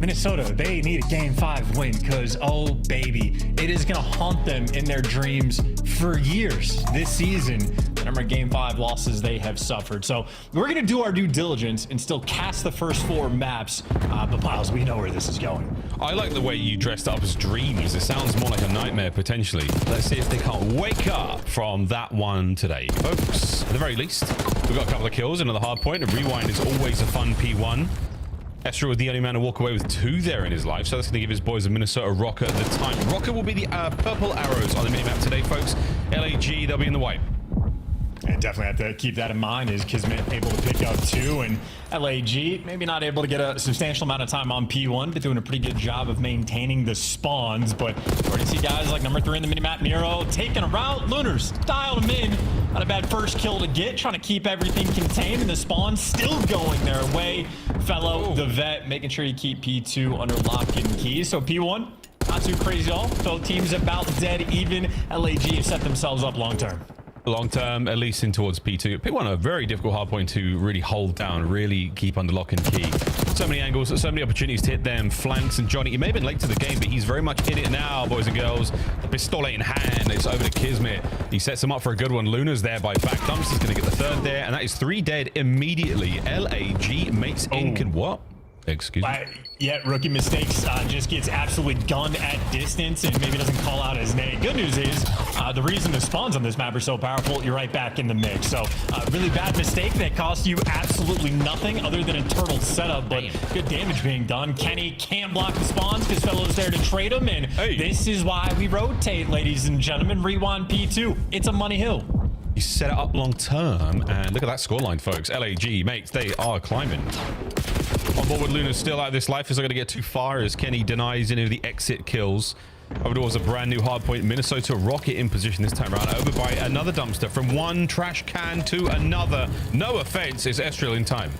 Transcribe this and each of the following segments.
Minnesota, they need a game 5 win because, oh baby, it is going to haunt them in their dreams for years this season. The number of game 5 losses they have suffered. So we're going to do our due diligence and still cast the first 4 maps. But Miles, we know where this is going. I like the way you dressed up as dreams. It sounds more like a nightmare potentially. Let's see if they can't wake up from that one today, folks. At the very least, we've got a couple of kills, another hard point. A rewind is always a fun P1. Esther was the only man to walk away with 2 there in his life, so that's going to give his boys a Minnesota Røkkr at the time. Røkkr will be the purple arrows on the minimap today, folks. LAG, they'll be in the white. And definitely have to keep that in mind. Is Kismet able to pick up 2, and LAG maybe not able to get a substantial amount of time on P1, but doing a pretty good job of maintaining the spawns. But we already see guys like number 3 in the minimap, Nero, taking a route. Lunars dialed him in. Not a bad first kill to get, trying to keep everything contained, and the spawn still going their way. Fellow, the vet, making sure you keep P2 under lock and key. So P1, not too crazy at all. Both teams about dead even. LAG have set themselves up long term. Long term, at least in towards P2. P1, a very difficult hard point to really hold down, really keep under lock and key. So many angles, so many opportunities to hit them flanks. And Johnny, he may have been late to the game, but he's very much in it now, boys and girls. The pistol in hand. It's over to Kismet. He sets him up for a good one. Luna's there by back. Dumps is going to get the 3rd there, and that is 3 dead immediately. LAG mates in. Can what? Excuse me. Yeah, rookie mistakes. Just gets absolutely gunned at distance and maybe doesn't call out his name. Good news is the reason the spawns on this map are so powerful, you're right back in the mix. So really bad mistake that cost you absolutely nothing other than a turtle setup, but good damage being done. Kenny can't block the spawns because Fellow's there to trade them, and this is why we rotate, ladies and gentlemen. Rewind P2. It's a money hill. You set it up long term, and look at that scoreline, folks. LAG, mates, they are climbing. On board with Luna, still out of this life. Is not going to get too far as Kenny denies any of the exit kills. Over towards a brand new hardpoint. Minnesota Røkkr in position this time around. Over by another dumpster. From one trash can to another. No offense, is Estriel in time.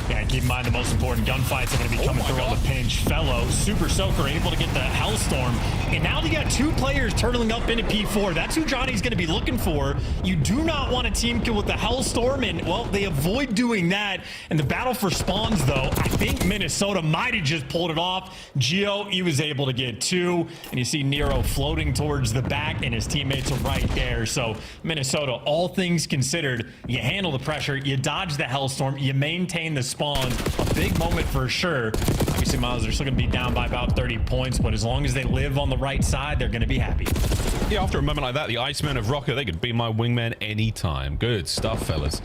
Yeah, keep in mind the most important gunfights are going to be coming through on the pinch. Fellow, Super Soaker able to get the Hellstorm. And now they got 2 players turtling up into P4. That's who Johnny's going to be looking for. You do not want a team kill with the Hellstorm. And, well, they avoid doing that. And the battle for spawns, though, I think Minnesota might have just pulled it off. Geo, he was able to get 2. And you see Nero floating towards the back, and his teammates are right there. So Minnesota, all things considered, you handle the pressure, you dodge the Hellstorm, you maintain the spawns. A big moment for sure. Obviously, Miles, they're still going to be down by about 30 points, but as long as they live on the right side, they're going to be happy. Yeah, after a moment like that, the Iceman of Røkkr, they could be my wingman anytime. Good stuff, fellas.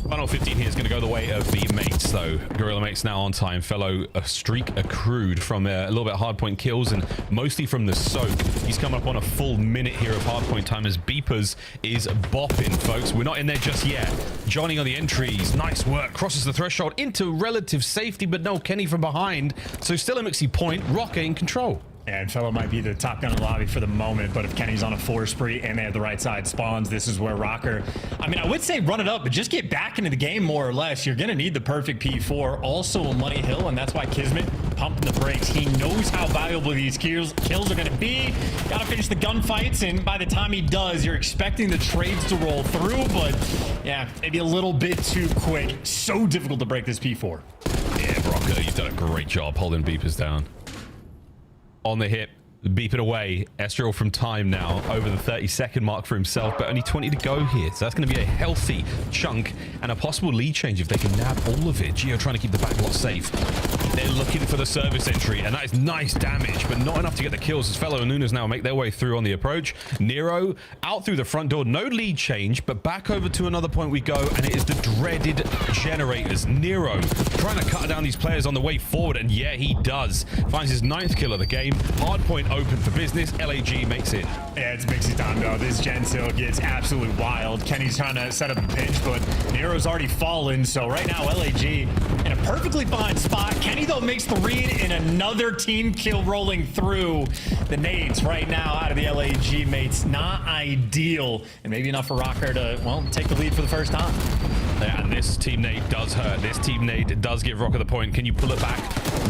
Final 15 here is going to go the way of the mates, though. Gorilla mates now on time. Fellow, a streak accrued from a little bit of hardpoint kills and mostly from the soak. He's coming up on a full minute here of hardpoint time as Beepers is bopping, folks. We're not in there just yet. Johnny on the entries. Nice work. Crosses the threshold into relative safety, but no, Kenny from behind. So still a mixy point. Røkkr in control. And Fellow might be the top gun in the lobby for the moment, but if Kenny's on a 4 spree and they have the right side spawns, this is where Røkkr, I mean, I would say run it up, but just get back into the game more or less. You're going to need the perfect P4, also a money hill, and that's why Kismet pumping the brakes. He knows how valuable these kills are going to be. Got to finish the gunfights, and by the time he does, you're expecting the trades to roll through, but yeah, maybe a little bit too quick. So difficult to break this P4. Yeah, Røkkr, you've done a great job holding Beepers down. On the hip, beep it away. Estriel from time now, over the 30-second mark for himself, but only 20 to go here. So that's going to be a healthy chunk and a possible lead change if they can nab all of it. Geo trying to keep the backlot safe. They're looking for the service entry, and that is nice damage, but not enough to get the kills as Fellow and Nunes now make their way through on the approach. Nero out through the front door. No lead change, but back over to another point we go, and it is the dreaded generators. Nero trying to cut down these players on the way forward, and yeah, he does. Finds his 9th kill of the game. Hardpoint open for business. LAG makes it. Yeah, it's Mixie time, though. This Gen still gets absolutely wild. Kenny's trying to set up a pinch, but Nero's already fallen, so right now, LAG in a perfectly fine spot. Kenny, though, makes the read, and another team kill rolling through. The nades right now out of the LAG mates, not ideal, and maybe enough for Røkkr to, well, take the lead for the first time. Yeah, and this team nade does hurt. This team nade does give Røkkr the point. Can you pull it back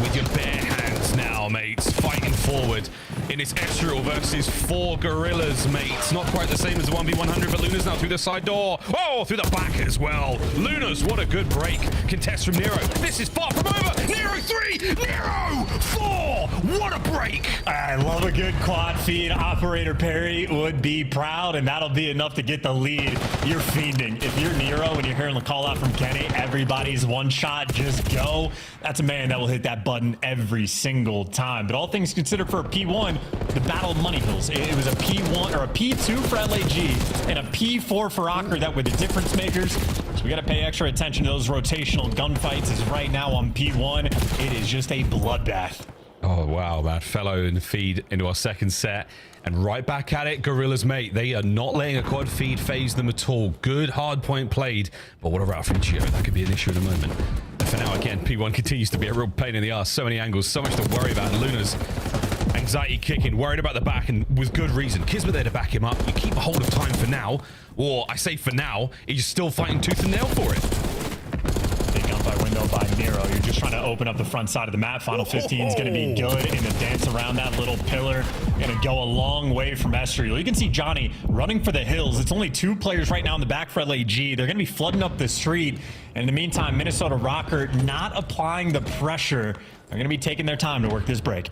with your bare hands now, mates? Fighting forward in its Estriel versus 4 gorillas, mates. Not quite the same as the 1v100, but Luna's now through the side door. Oh, through the back as well. Luna's, what a good break. Contest from Nero. This is far from over. Nero 3, Nero 4. What a break! I love a good quad feed. Operator Perry would be proud, and that'll be enough to get the lead. You're fiending. If you're Nero and you're hearing the call out from Kenny, everybody's one shot, just go. That's a man that will hit that button every single time. But all things considered, for a P1, the battle of money hills. It was a P1 or a P2 for LAG and a P4 for Røkkr that were the difference makers. So we got to pay extra attention to those rotational gunfights, as right now on P1, it is just a bloodbath. Oh, wow, man. Fellow in the feed into our second set. And right back at it, Gorillas, mate. They are not letting a quad feed phase them at all. Good hard point played. But what a route from Gio. That could be an issue in a moment. But for now, again, P1 continues to be a real pain in the ass. So many angles, so much to worry about. Luna's anxiety kicking, worried about the back, and with good reason. Kismet there to back him up. You keep a hold of time for now. Or, I say for now, he's still fighting tooth and nail for it. Big gunfight window by Nero. You're just trying to open up the front side of the map. Final 15 is going to be good, and the dance around that little pillar going to go a long way from Estriel. You can see Johnny running for the hills. It's only 2 players right now in the back for LAG. They're going to be flooding up the street. And in the meantime, Minnesota Røkkr not applying the pressure. They're going to be taking their time to work this break.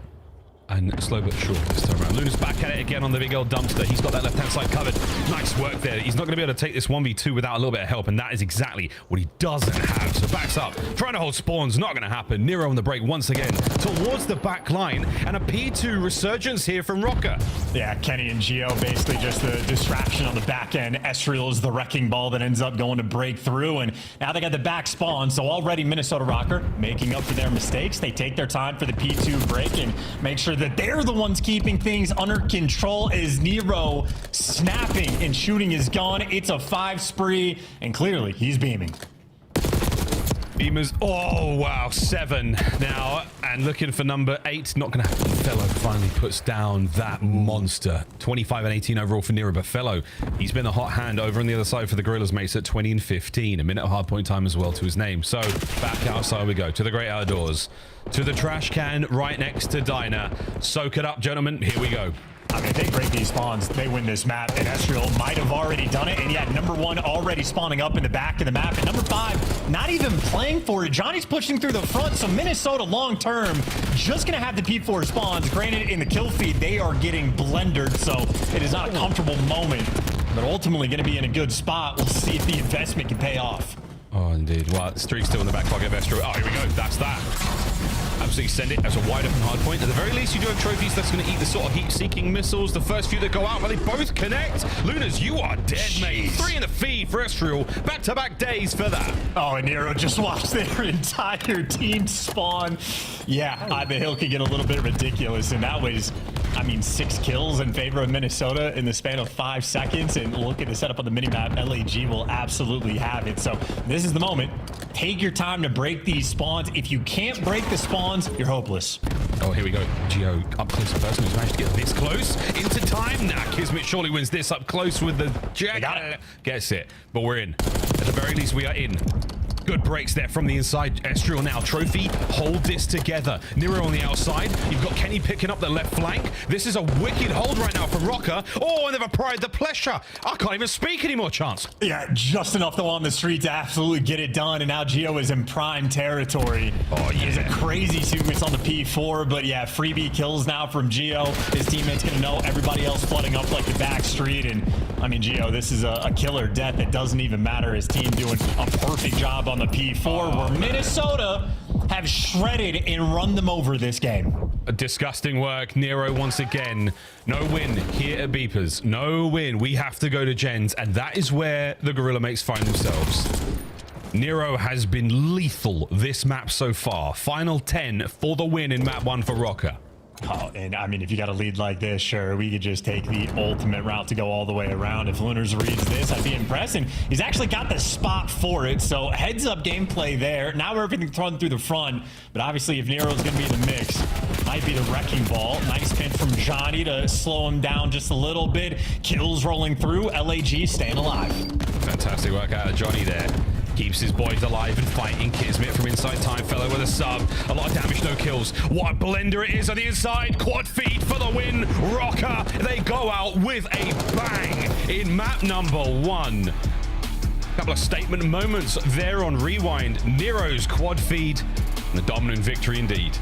And slow but sure this time around. Luna's back at it again on the big old dumpster. He's got that left-hand side covered. Nice work there. He's not going to be able to take this 1v2 without a little bit of help, and that is exactly what he doesn't have. So backs up. Trying to hold spawns. Not going to happen. Nero on the break once again towards the back line, and a P2 resurgence here from Røkkr. Yeah, Kenny and Gio basically just the distraction on the back end. Estriel is the wrecking ball that ends up going to break through, and now they got the back spawn. So already Minnesota Røkkr making up for their mistakes. They take their time for the P2 break and make sure that they're the ones keeping things under control. Is Nero snapping and shooting his gun. It's a 5 spree, and clearly he's beaming. Beamers, oh wow, 7 now, and looking for number 8. Not gonna happen. Fellow finally puts down that monster. 25 and 18 overall for Nero, but Fellow, he's been a hot hand over on the other side for the Gorillas, mates, at 20 and 15. A minute of hard point time as well to his name. So back outside we go to the great outdoors, to the trash can right next to Diner. Soak it up, gentlemen. Here we go. I mean, if they break these spawns, they win this map, and Estriel might have already done it. And yet, number 1 already spawning up in the back of the map, and number 5 not even playing for it. Johnny's pushing through the front, so Minnesota long term just gonna have the P4 spawns. Granted, in the kill feed, they are getting blendered, so it is not a comfortable moment, but ultimately gonna be in a good spot. We'll see if the investment can pay off. Oh, indeed. Well, Streak's still in the back pocket of Estriel. Oh, here we go. That's that. Absolutely send it as a wide open hard point. At the very least, you do have trophies that's going to eat the sort of heat-seeking missiles. The first few that go out, but they both connect. Lunas, you are dead, mate. 3 in the feed for Estriel. Back-to-back days for that. Oh, and Nero just watched their entire team spawn. Yeah, the hill could get a little bit ridiculous, and that was, I mean, 6 kills in favor of Minnesota in the span of 5 seconds. And look at the setup on the minimap. LAG will absolutely have it. So this is the moment. Take your time to break these spawns. If you can't break the spawns, you're hopeless. Oh, here we go. Gio up close person who's managed to get this close into time. Nah, Kismet surely wins this up close with the jack. Got it. Gets it, but we're in. At the very least, we are in. Good breaks there from the inside. Estriel now. Trophy, hold this together. Nero on the outside. You've got Kenny picking up the left flank. This is a wicked hold right now from Røkkr. Oh, and they've applied the pressure. I can't even speak anymore, Chance. Yeah, just enough though on the street to absolutely get it done. And now Gio is in prime territory. Oh, yeah. There's a crazy sequence on the P4, but yeah, freebie kills now from Gio. His teammates gonna know everybody else flooding up like the back street. And I mean, Gio, this is a killer death that doesn't even matter. His team doing a perfect job on the P4, where Minnesota have shredded and run them over this game. A disgusting work. Nero once again. No win here at Beepers. No win. We have to go to Gens, and that is where the Gorilla mates find themselves. Nero has been lethal this map so far. Final 10 for the win in map 1 for Røkkr. Oh, and I mean, if you got a lead like this, sure, we could just take the ultimate route to go all the way around. If Lunars reads this, I'd be impressed. And he's actually got the spot for it. So heads up gameplay there. Now everything's run through the front. But obviously, if Nero's going to be in the mix, might be the wrecking ball. Nice pin from Johnny to slow him down just a little bit. Kills rolling through. LAG staying alive. Fantastic work out of Johnny there. Keeps his boys alive and fighting. Kismet from inside time, fellow with a sub. A lot of damage, no kills. What a blender it is on the inside. Quad feed for the win. Røkkr, they go out with a bang in map number 1. Couple of statement moments there on Rewind. Nero's quad feed and a dominant victory indeed.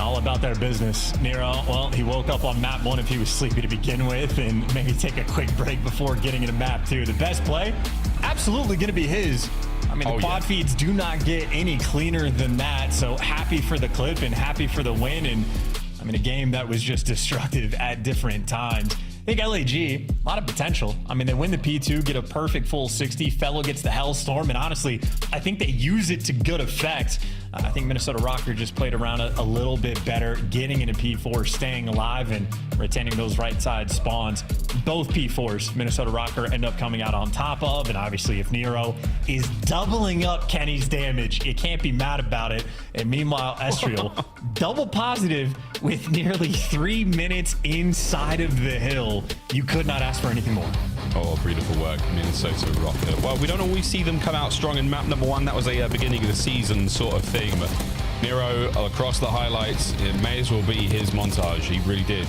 all about their business. Nero, well, he woke up on map 1 if he was sleepy to begin with, and maybe take a quick break before getting into map 2. The best play, absolutely going to be his. I mean, the quad feeds do not get any cleaner than that, so happy for the clip and happy for the win. And I mean, a game that was just destructive at different times. I think LAG, a lot of potential. I mean, they win the P2, get a perfect full 60. Fellow gets the Hellstorm, and honestly, I think they use it to good effect. I think Minnesota Røkkr just played around a little bit better, getting into P4, staying alive, and retaining those right side spawns. Both P4s, Minnesota Røkkr end up coming out on top of, and obviously if Nero is doubling up Kenny's damage, you can't be mad about it. And meanwhile, Estriel, double positive with nearly 3 minutes inside of the hill. You could not ask for anything more. Oh, beautiful work, Minnesota Røkkr. Well, we don't always see them come out strong in map number 1. That was a beginning of the season sort of thing. But Nero, across the highlights, it may as well be his montage. He really did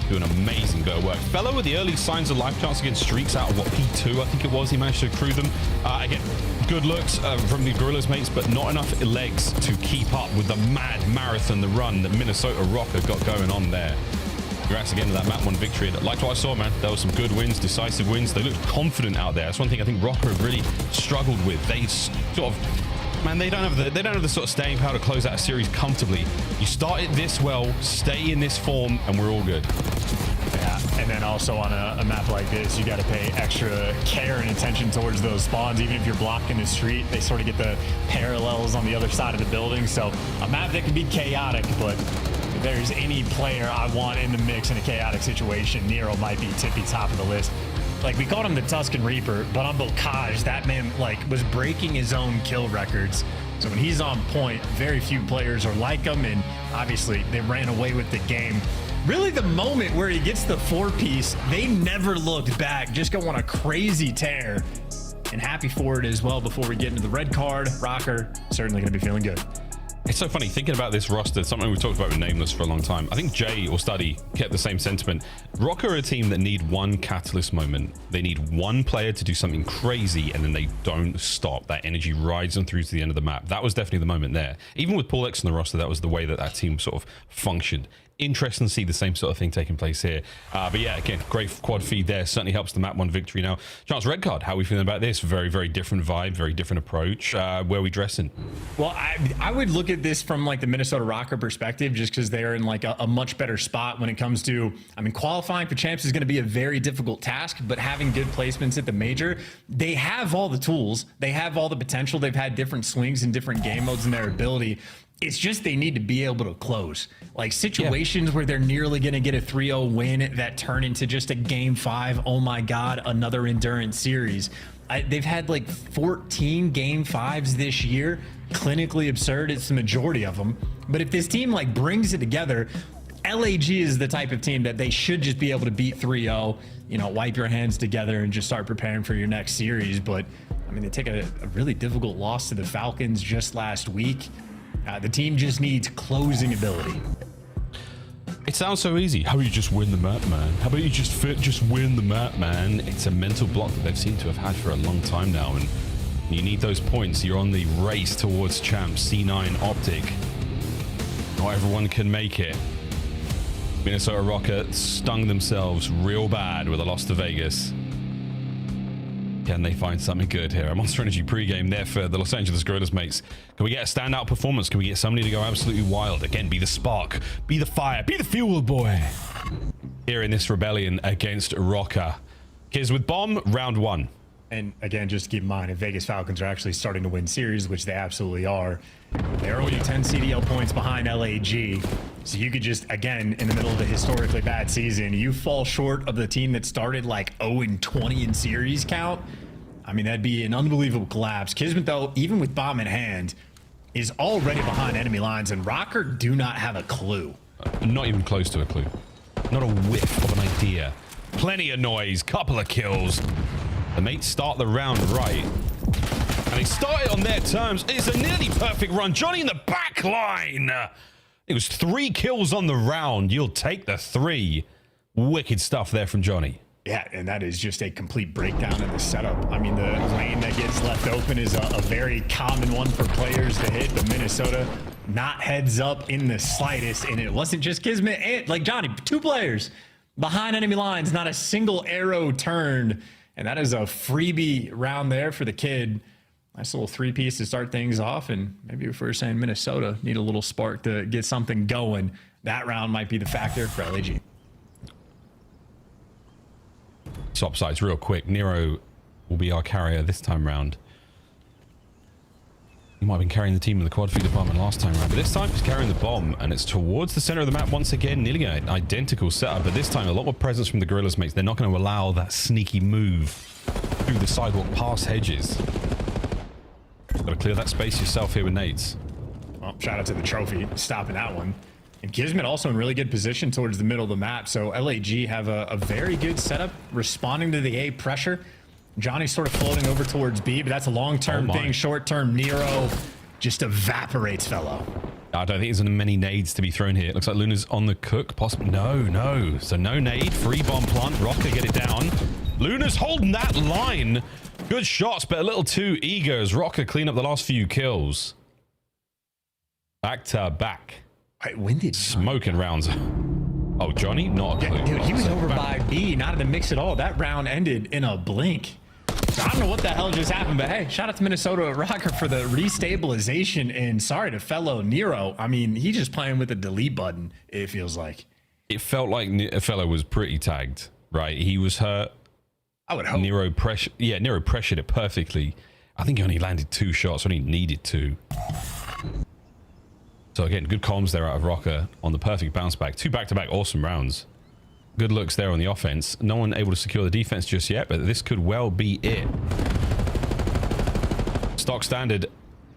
do an amazing bit of work. Fellow with the early signs of life chance against streaks out of what, P2, I think it was. He managed to accrue them. Again, good looks from the Gorillas mates, but not enough legs to keep up with the mad marathon, the run that Minnesota Røkkr got going on there. Congrats again to that map 1 victory. Like what I saw, man, there were some good wins, decisive wins. They looked confident out there. That's one thing I think Røkkr have really struggled with. They sort of, man, they don't have the sort of staying power to close out a series comfortably. You start it this well, stay in this form, and we're all good. Yeah, and then also on a map like this, you got to pay extra care and attention towards those spawns. Even if you're blocking the street, they sort of get the parallels on the other side of the building. So a map that can be chaotic, but if there's any player I want in the mix in a chaotic situation, Nero might be tippy top of the list. Like, we called him the Tuscan Reaper, but on Bocage, that man, like, was breaking his own kill records. So when he's on point, very few players are like him, and obviously they ran away with the game. Really, the moment where he gets the 4-piece, they never looked back, just go on a crazy tear. And happy for it as well before we get into the red card. Røkkr certainly going to be feeling good. It's so funny thinking about this roster, something we've talked about with Nameless for a long time. I think Jay or Study kept the same sentiment. Røkkr are a team that need one catalyst moment. They need one player to do something crazy, and then they don't stop. That energy rides them through to the end of the map. That was definitely the moment there. Even with Paul X on the roster, that was the way that that team sort of functioned. Interesting to see the same sort of thing taking place here. But yeah, again, great quad feed there. Certainly helps the map 1 victory now. Chance, red card, how are we feeling about this? Very, very different vibe, very different approach. Where are we dressing? Well, I would look at this from like the Minnesota Røkkr perspective, just because they're in like a much better spot when it comes to, I mean, qualifying for champs is going to be a very difficult task, but having good placements at the major, they have all the tools. They have all the potential. They've had different swings and different game modes in their ability. It's just they need to be able to close. Like situations where they're nearly going to get a 3-0 win that turn into just a game 5. Oh my God, another endurance series. They've had like 14 game 5s this year. Clinically absurd. It's the majority of them. But if this team like brings it together, LAG is the type of team that they should just be able to beat 3-0, you know, wipe your hands together and just start preparing for your next series. But I mean, they take a really difficult loss to the Falcons just last week. The team just needs closing ability. It sounds so easy. How about you just win the map, man? How about you just win the map, man? It's a mental block that they've seemed to have had for a long time now, and you need those points. You're on the race towards champs. C9 Optic. Not everyone can make it. Minnesota Røkkr stung themselves real bad with a loss to Vegas. Can they find something good here? A Monster Energy pregame there for the Los Angeles Gorillas mates. Can we get a standout performance? Can we get somebody to go absolutely wild? Again, be the spark, be the fire, be the fuel, boy. Here in this rebellion against Røkkr. Kids with bomb, round 1. And again, just to keep in mind, if Vegas Falcons are actually starting to win series, which they absolutely are, they're only 10 CDL points behind LAG. So you could just, again, in the middle of a historically bad season, you fall short of the team that started like 0-20 in series count. I mean, that'd be an unbelievable collapse. Kismet, though, even with bomb in hand, is already behind enemy lines, and Røkkr do not have a clue. Not even close to a clue. Not a whiff of an idea. Plenty of noise, couple of kills. The mates start the round right. And they start it on their terms. It's a nearly perfect run. Johnny in the back line. It was 3 kills on the round. You'll take the 3. Wicked stuff there from Johnny. Yeah, and that is just a complete breakdown in the setup. I mean, the lane that gets left open is a very common one for players to hit, but Minnesota not heads up in the slightest. And it wasn't just Kismet, like Johnny, 2 players behind enemy lines, not a single arrow turned. And that is a freebie round there for the kid. Nice little 3-piece to start things off. And maybe if we're saying Minnesota need a little spark to get something going, that round might be the factor for LAG. Swap sides real quick. Nero will be our carrier this time round. He might have been carrying the team in the quad feed department last time round, but this time he's carrying the bomb, and it's towards the center of the map once again, nearly an identical setup, but this time a lot more presence from the Gorillas mates. They're not going to allow that sneaky move through the sidewalk past hedges. Got to clear that space yourself here with nades. Well, shout out to the trophy, stopping that one. And Kismet also in really good position towards the middle of the map. So LAG have a very good setup, responding to the A pressure. Johnny's sort of floating over towards B, but that's a long-term thing. Short-term, Nero just evaporates fellow. I don't think there's many nades to be thrown here. It looks like Luna's on the cook, possibly. No. So no nade, free bomb plant. Røkkr get it down. Luna's holding that line. Good shots, but a little too eager as Røkkr clean up the last few kills. Back to back. When did smoking rounds? Oh, Johnny, not a clue. Dude, he was over by B, not in the mix at all. That round ended in a blink. I don't know what the hell just happened, but hey, shout out to Minnesota Røkkr for the restabilization, and sorry to fellow Nero. I mean, he's just playing with the delete button, it feels like. It felt like a fellow was pretty tagged, right? He was hurt. I would hope. Nero pressured it perfectly. I think he only landed 2 shots, only needed 2. So again, good comms there out of Røkkr on the perfect bounce back. 2 back-to-back awesome rounds. Good looks there on the offense. No one able to secure the defense just yet, but this could well be it. Stock standard.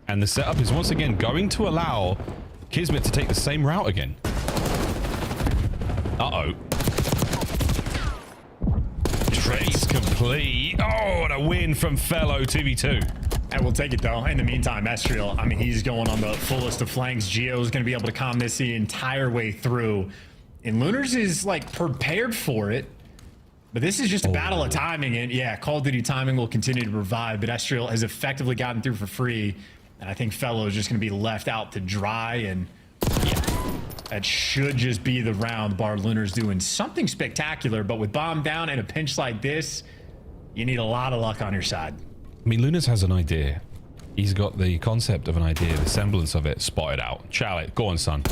And the setup is once again going to allow Kismet to take the same route again. Uh-oh. Trace complete. Oh, and a win from fellow 2v2. And we'll take it though. In the meantime, Estriel, I mean, he's going on the fullest of flanks. Gio's going to be able to calm this the entire way through. And Lunars is like prepared for it. But this is just a battle of timing. And yeah, Call of Duty timing will continue to provide. But Estriel has effectively gotten through for free. And I think Fellow is just going to be left out to dry. And yeah, that should just be the round. Bar Lunars doing something spectacular. But with bomb down and a pinch like this, you need a lot of luck on your side. I mean, Lunas has an idea. He's got the concept of an idea, the semblance of it spotted out. Chalet, go on, son.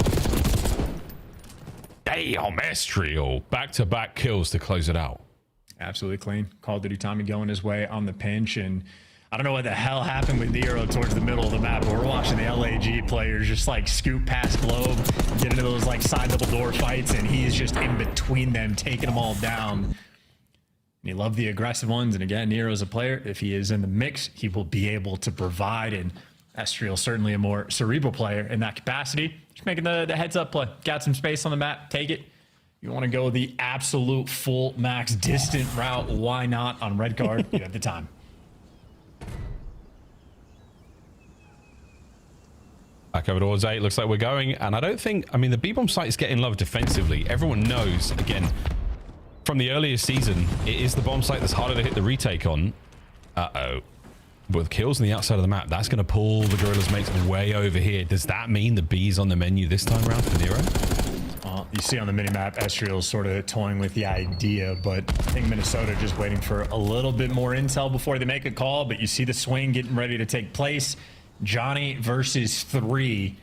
Damn, Estriel. Back-to-back kills to close it out. Absolutely clean. Call of Duty Tommy going his way on the pinch. And I don't know what the hell happened with Nero towards the middle of the map, but we're watching the LAG players just like scoop past Globe, get into those like side double door fights, and he's just in between them, taking them all down. And you love the aggressive ones. And again, Nero's a player. If he is in the mix, he will be able to provide. And Estriel certainly a more cerebral player in that capacity. Just making the heads up play. Got some space on the map. Take it. You want to go the absolute full max distant route. Why not on red card? You have the time. Back over towards 8. Looks like we're going. And I don't think, I mean, the B-bomb site is getting love defensively. Everyone knows, again, from the earlier season, it is the bomb site that's harder to hit the retake on. Uh-oh. With kills on the outside of the map, that's going to pull the Gorillas mates way over here. Does that mean the B's on the menu this time around for Nero? You see on the minimap, Estriel's sort of toying with the idea, but I think Minnesota just waiting for a little bit more intel before they make a call. But you see the swing getting ready to take place. Johnny versus 3.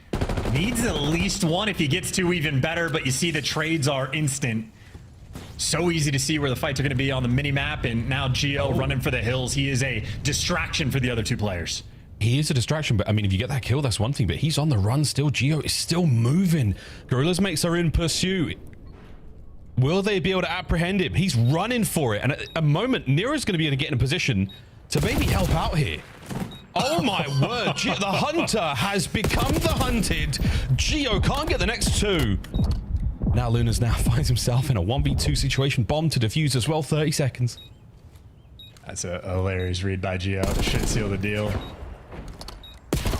Needs at least 1. If he gets 2, even better. But you see the trades are instant. So easy to see where the fights are going to be on the mini-map, and now Gio running for the hills. He is a distraction for the other 2 players. He is a distraction, but I mean, if you get that kill, that's one thing, but he's on the run still. Gio is still moving. Gorillas mates are in pursuit. Will they be able to apprehend him? He's running for it, and at a moment, Nero's going to be able to get in a position to maybe help out here. Oh my word, the hunter has become the hunted. Gio can't get the next 2. Now Lunas now finds himself in a 1v2 situation. Bomb to defuse as well. 30 seconds. That's a hilarious read by Gio. Should seal the deal.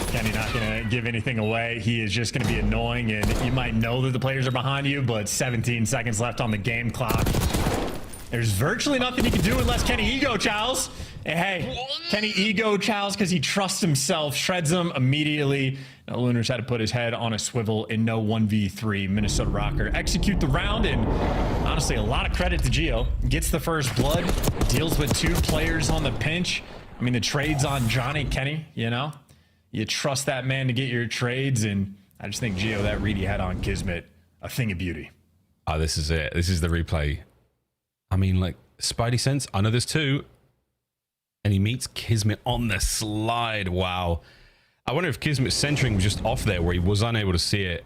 Kenny not going to give anything away. He is just going to be annoying, and you might know that the players are behind you, but 17 seconds left on the game clock. There's virtually nothing he can do unless Kenny ego chows. And hey, Kenny ego chows because he trusts himself, shreds him immediately. Now, Lunars had to put his head on a swivel in no 1v3. Minnesota Røkkr execute the round, and honestly, a lot of credit to Gio. Gets the first blood, deals with 2 players on the pinch. I mean, the trade's on Johnny Kenny, you know? You trust that man to get your trades, and I just think Gio, that read he had on Kismet, a thing of beauty. Oh, this is it. This is the replay. I mean, like, Spidey sense. I know there's 2. And he meets Kismet on the slide. Wow. I wonder if Kismet's centering was just off there where he was unable to see it.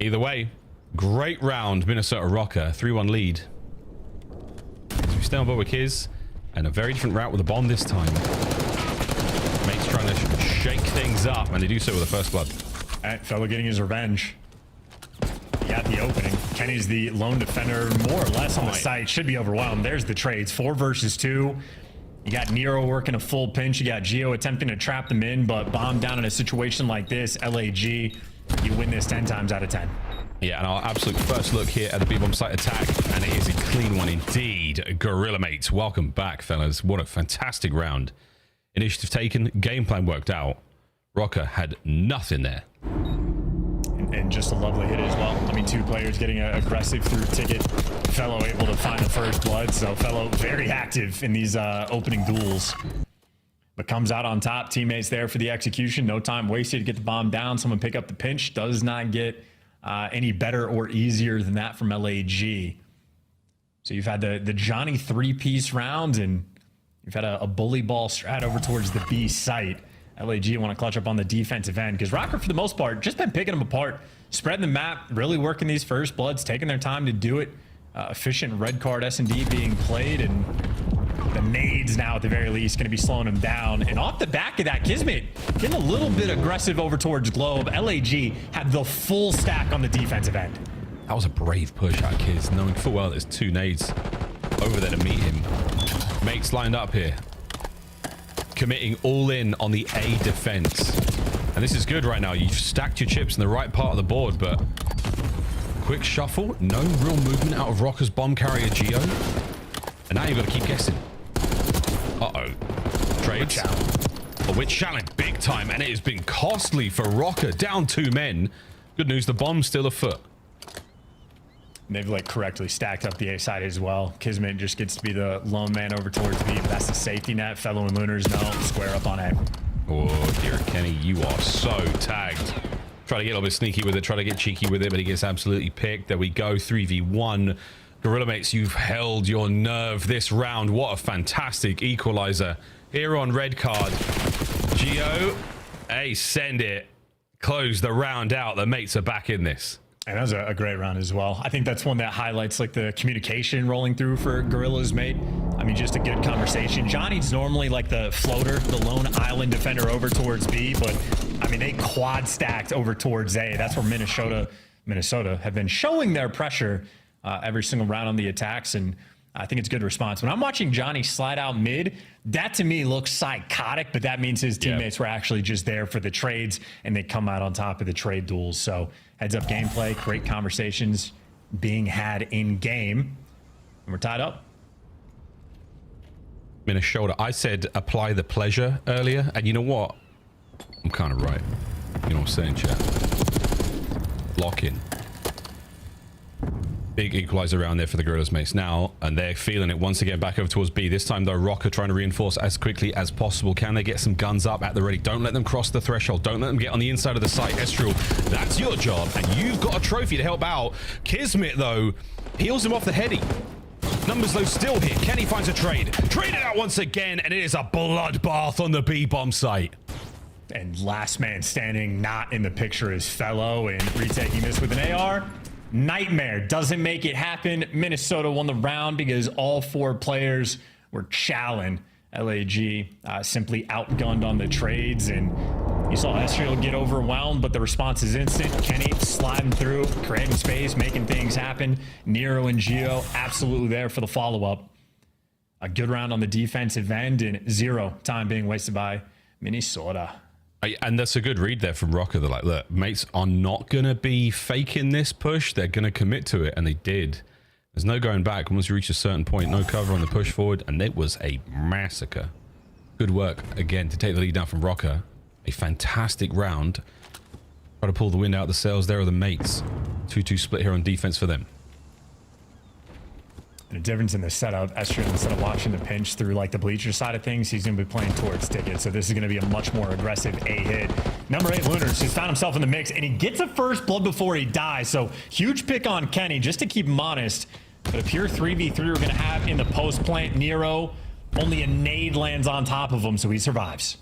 Either way, great round, Minnesota Røkkr. 3-1 lead. So we stay on board with Kiz. And a very different route with a bomb this time. Mate's trying to shake things up. And they do so with the first blood. All right, fellow getting his revenge. He got the opening. Kenny's the lone defender, more or less on the site. Should be overwhelmed. There's the trades. 4 versus 2. You got Nero working a full pinch. You got Gio attempting to trap them in, but bomb down in a situation like this. LAG, you win this 10 times out of 10. Yeah, and our absolute first look here at the B-bomb site attack, and it is a clean one indeed. Gorilla mates, welcome back, fellas. What a fantastic round. Initiative taken, game plan worked out. Røkkr had nothing there. And just a lovely hit as well. I mean, 2 players getting aggressive through ticket. Fellow able to find the first blood, so Fellow very active in these opening duels. But comes out on top. Teammates there for the execution. No time wasted to get the bomb down. Someone pick up the pinch. Does not get any better or easier than that from LAG. So you've had the Johnny 3-piece round, and you've had a bully ball strat over towards the B site. LAG want to clutch up on the defensive end because Røkkr, for the most part, just been picking them apart, spreading the map, really working these first bloods, taking their time to do it. Efficient red card S&D being played, and the nades now at the very least going to be slowing them down. And off the back of that, Kismet getting a little bit aggressive over towards Globe. LAG had the full stack on the defensive end. That was a brave push out of Kiz, knowing full well there's 2 nades over there to meet him. Mates lined up here, committing all in on the A defense. And this is good right now. You've stacked your chips in the right part of the board, but quick shuffle, no real movement out of Røkkr's bomb carrier Gio. And now you've got to keep guessing. Uh-oh. Trades. We're challenged big time, and it has been costly for Røkkr. Down 2 men. Good news, the bomb's still afoot. They've like correctly stacked up the A side as well. Kismet just gets to be the lone man over towards B, but that's the safety net. Fellow and Lunars no, square up on A. Oh dear, Kenny, you are so tagged. Try to get a little bit sneaky with it, try to get cheeky with it, but he gets absolutely picked. There we go, 3v1. Gorilla mates, you've held your nerve this round. What a fantastic equalizer here on red card. Gio, hey, send it. Close the round out. The mates are back in this. And that was a great round as well. I think that's one that highlights like the communication rolling through for Gorilla's mate. I mean, just a good conversation. Johnny's normally like the floater, the lone island defender over towards B, but I mean, they quad stacked over towards A. That's where Minnesota have been showing their pressure every single round on the attacks, and I think it's a good response. When I'm watching Johnny slide out mid, that to me looks psychotic, but that means his teammates were actually just there for the trades, and they come out on top of the trade duels. So heads up gameplay, great conversations being had in game, and we're tied up. Minnesota, I said apply the pleasure earlier, and you know what? I'm kind of right. You know what I'm saying, chat? Lock in. Big equalizer around there for the Gorillas mates now, and they're feeling it once again back over towards B. This time though, Røkkr trying to reinforce as quickly as possible. Can they get some guns up at the ready? Don't let them cross the threshold. Don't let them get on the inside of the site. Estriel, that's your job, and you've got a trophy to help out. Kismet though, peels him off the heady. Numbers though still here. Kenny finds a trade. Trade it out once again, and it is a bloodbath on the B-bomb site. And last man standing not in the picture is Fellow, and retaking this with an AR. Nightmare doesn't make it happen. Minnesota won the round because all 4 players were challenging. LAG simply outgunned on the trades, and you saw Estriel get overwhelmed, but the response is instant. Kenny sliding through, creating space, making things happen. Nero and Gio absolutely there for the follow-up. A good round on the defensive end, and 0 time being wasted by Minnesota. And that's a good read there from Røkkr. They're like, look, mates are not going to be faking this push. They're going to commit to it. And they did. There's no going back. Once you reach a certain point, no cover on the push forward, and it was a massacre. Good work, again, to take the lead down from Røkkr. A fantastic round. Try to pull the wind out of the sails there of the mates. 2-2 split here on defense for them. The difference in the setup, Esther, instead of watching the pinch through like the bleacher side of things, he's going to be playing towards ticket. So this is going to be a much more aggressive A hit. Number 8, Lunars, just found himself in the mix, and he gets a first blood before he dies. So huge pick on Kenny, just to keep him honest. But a pure 3v3 we're going to have in the post plant. Nero, only a nade lands on top of him, so he survives.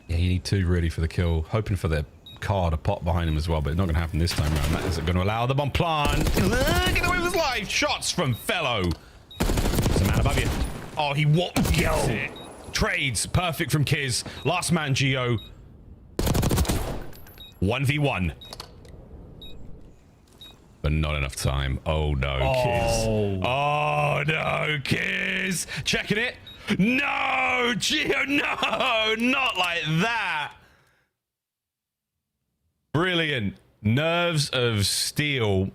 Yeah, you need 2 really for the kill. Hoping for the car to pop behind him as well, but it's not going to happen this time around. That isn't going to allow the bomb plant. Get away with his life. Shots from Fellow. There's a man above you. Oh, he what? Gets it. Trades. Perfect from Kiz. Last man, Geo. 1v1. But not enough time. Oh, no, Kiz. Oh, no, Kiz. Checking it. No, Geo, no. Not like that. Brilliant. Nerves of steel.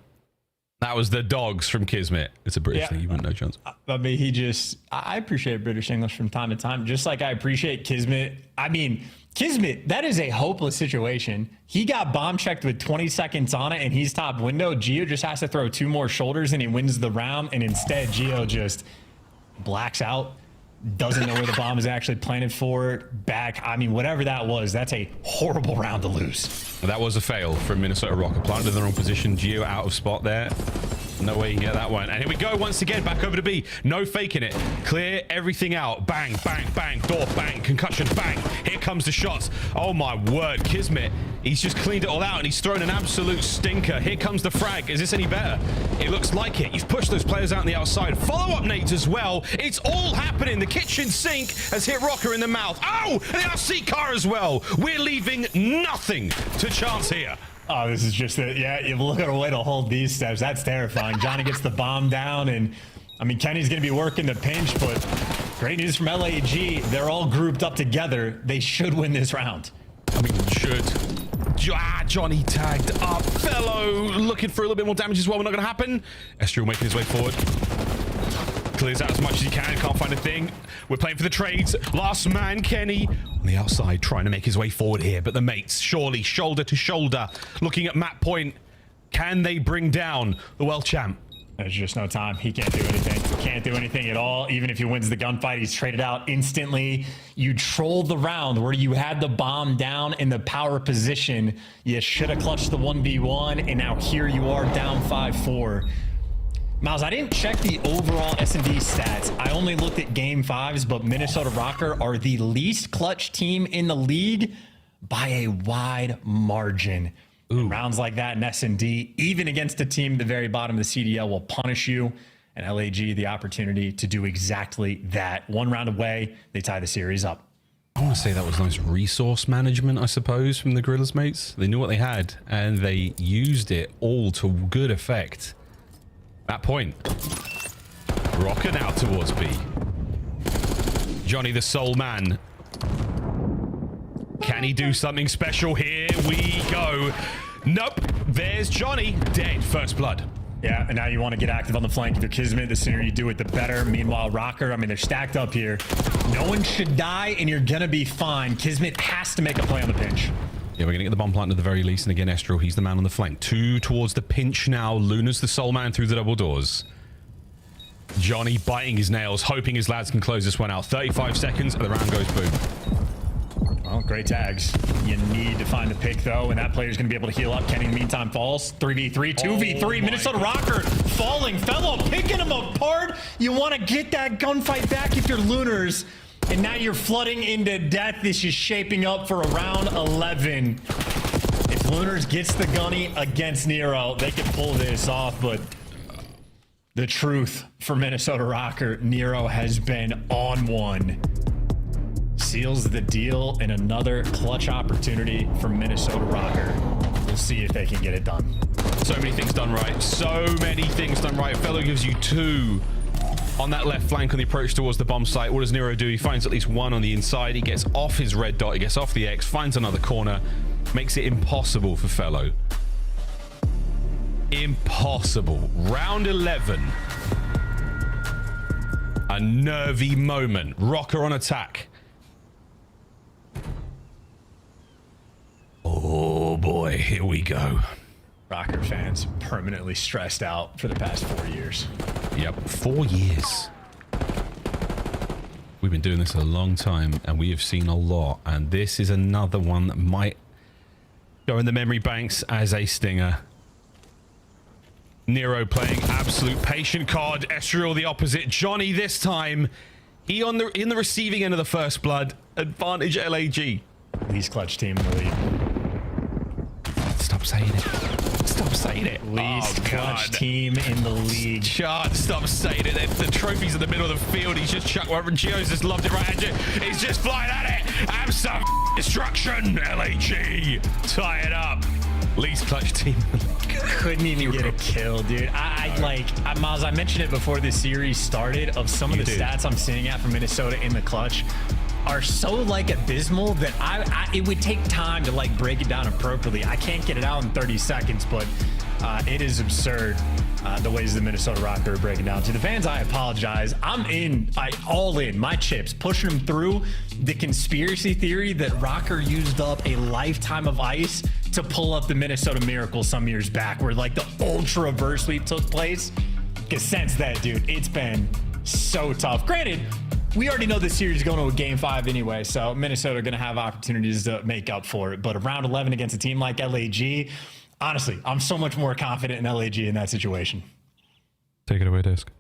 That was the dogs from Kismet. It's a British thing. You wouldn't know, chance. I mean, I appreciate British English from time to time, just like I appreciate Kismet. I mean, Kismet, that is a hopeless situation. He got bomb checked with 20 seconds on it, and he's top window. Geo just has to throw 2 more shoulders, and he wins the round. And instead, Geo just blacks out, doesn't know where the bomb is actually planted for. Back. I mean, whatever that was, that's a horrible round to lose. That was a fail from Minnesota Røkkr. Planted in the wrong position. Geo out of spot there. No way you can get that one. And here we go once again, back over to B. No faking it. Clear everything out. Bang, bang, bang. Door, bang. Concussion, bang. Here comes the shots. Oh my word. Kismet, he's just cleaned it all out and he's thrown an absolute stinker. Here comes the frag. Is this any better? It looks like it. He's pushed those players out on the outside. Follow-up nades as well. It's all happening. The kitchen sink has hit Røkkr in the mouth. Oh, and the RC car as well. We're leaving nothing to chance here. Oh, this is just you look at a way to hold these steps. That's terrifying. Johnny gets the bomb down, and I mean, Kenny's going to be working the pinch, but great news from LAG. They're all grouped up together. They should win this round. I mean, should. Johnny tagged up. Fellow looking for a little bit more damage as well. Not going to happen. Estriel making his way forward. Clears out as much as he can. Can't find a thing. We're playing for the trades. Last man, Kenny, on the outside, trying to make his way forward here. But the mates, surely, shoulder to shoulder, looking at map point. Can they bring down the world champ? There's just no time. He can't do anything. Can't do anything at all. Even if he wins the gunfight, he's traded out instantly. You trolled the round where you had the bomb down in the power position. You should have clutched the 1v1, and now here you are down 5-4. Miles, I didn't check the overall S&D stats. I only looked at game 5s, but Minnesota Røkkr are the least clutch team in the league by a wide margin. Rounds like that in S&D, even against a team at the very bottom of the CDL, will punish you. And LAG, the opportunity to do exactly that. 1 round away, they tie the series up. I want to say that was nice resource management, I suppose, from the Gorillas mates. They knew what they had, and they used it all to good effect. That point. Røkkr now towards B. Johnny the sole man. Can he do something special? Here we go. Nope. There's Johnny. Dead. First blood. Yeah, and now you want to get active on the flank. If you're Kismet, the sooner you do it, the better. Meanwhile, Røkkr, I mean, they're stacked up here. No one should die, and you're going to be fine. Kismet has to make a play on the pinch. Yeah, we're going to get the bomb plant at the very least. And again, Estriel, he's the man on the flank. 2 towards the pinch now. Luna's the sole man through the double doors. Johnny biting his nails, hoping his lads can close this one out. 35 seconds, and the round goes boom. Well, great tags. You need to find the pick, though, and that player's going to be able to heal up. Kenny, in the meantime, falls. 3v3, 2v3. Minnesota Røkkr falling. Fellow picking him apart. You want to get that gunfight back if you're Lunars. And now you're flooding into death. This is shaping up for a round 11. If Lunars gets the gunny against Nero, they can pull this off. But the truth for Minnesota Røkkr, Nero has been on one. Seals the deal and another clutch opportunity for Minnesota Røkkr. We'll see if they can get it done. So many things done right. So many things done right. Fellow gives you 2 on that left flank on the approach towards the bomb site. What does Nero do? He finds at least 1 on the inside. He gets off his red dot. He gets off the X, finds another corner. Makes it impossible for Fellow. Impossible. Round 11. A nervy moment. Røkkr on attack. Oh boy, here we go. Røkkr fans permanently stressed out for the past 4 years. Yep, 4 years. We've been doing this a long time and we have seen a lot, and this is another one that might go in the memory banks as a stinger. Nero playing absolute patient card. Estriel the opposite. Johnny this time. He in the receiving end of the first blood. Advantage LAG. Least clutch team in the league. Stop saying it. Stop saying it. Least clutch team in the league. Chart, stop saying it. The trophy's in the middle of the field. He's just chucked one. Gio's just loved it right at you. He's just flying at it. Have some destruction. LAG. Tie it up. Least clutch team. Couldn't even get a kill, dude. Miles, I mentioned it before the series started, of some of the stats I'm seeing out from Minnesota in the clutch are so like abysmal that it would take time to like break it down appropriately. I can't get it out in 30 seconds, but it is absurd the ways the Minnesota Røkkr are breaking down. To the fans, I apologize. I'm all in my chips, pushing them through the conspiracy theory that Røkkr used up a lifetime of ice to pull up the Minnesota Miracle some years back, where like the ultra reverse sweep took place. Because since that, dude, it's been so tough. Granted, we already know this series is going to a game 5 anyway, so Minnesota are going to have opportunities to make up for it. But around 11 against a team like LAG, honestly, I'm so much more confident in LAG in that situation. Take it away, Desk.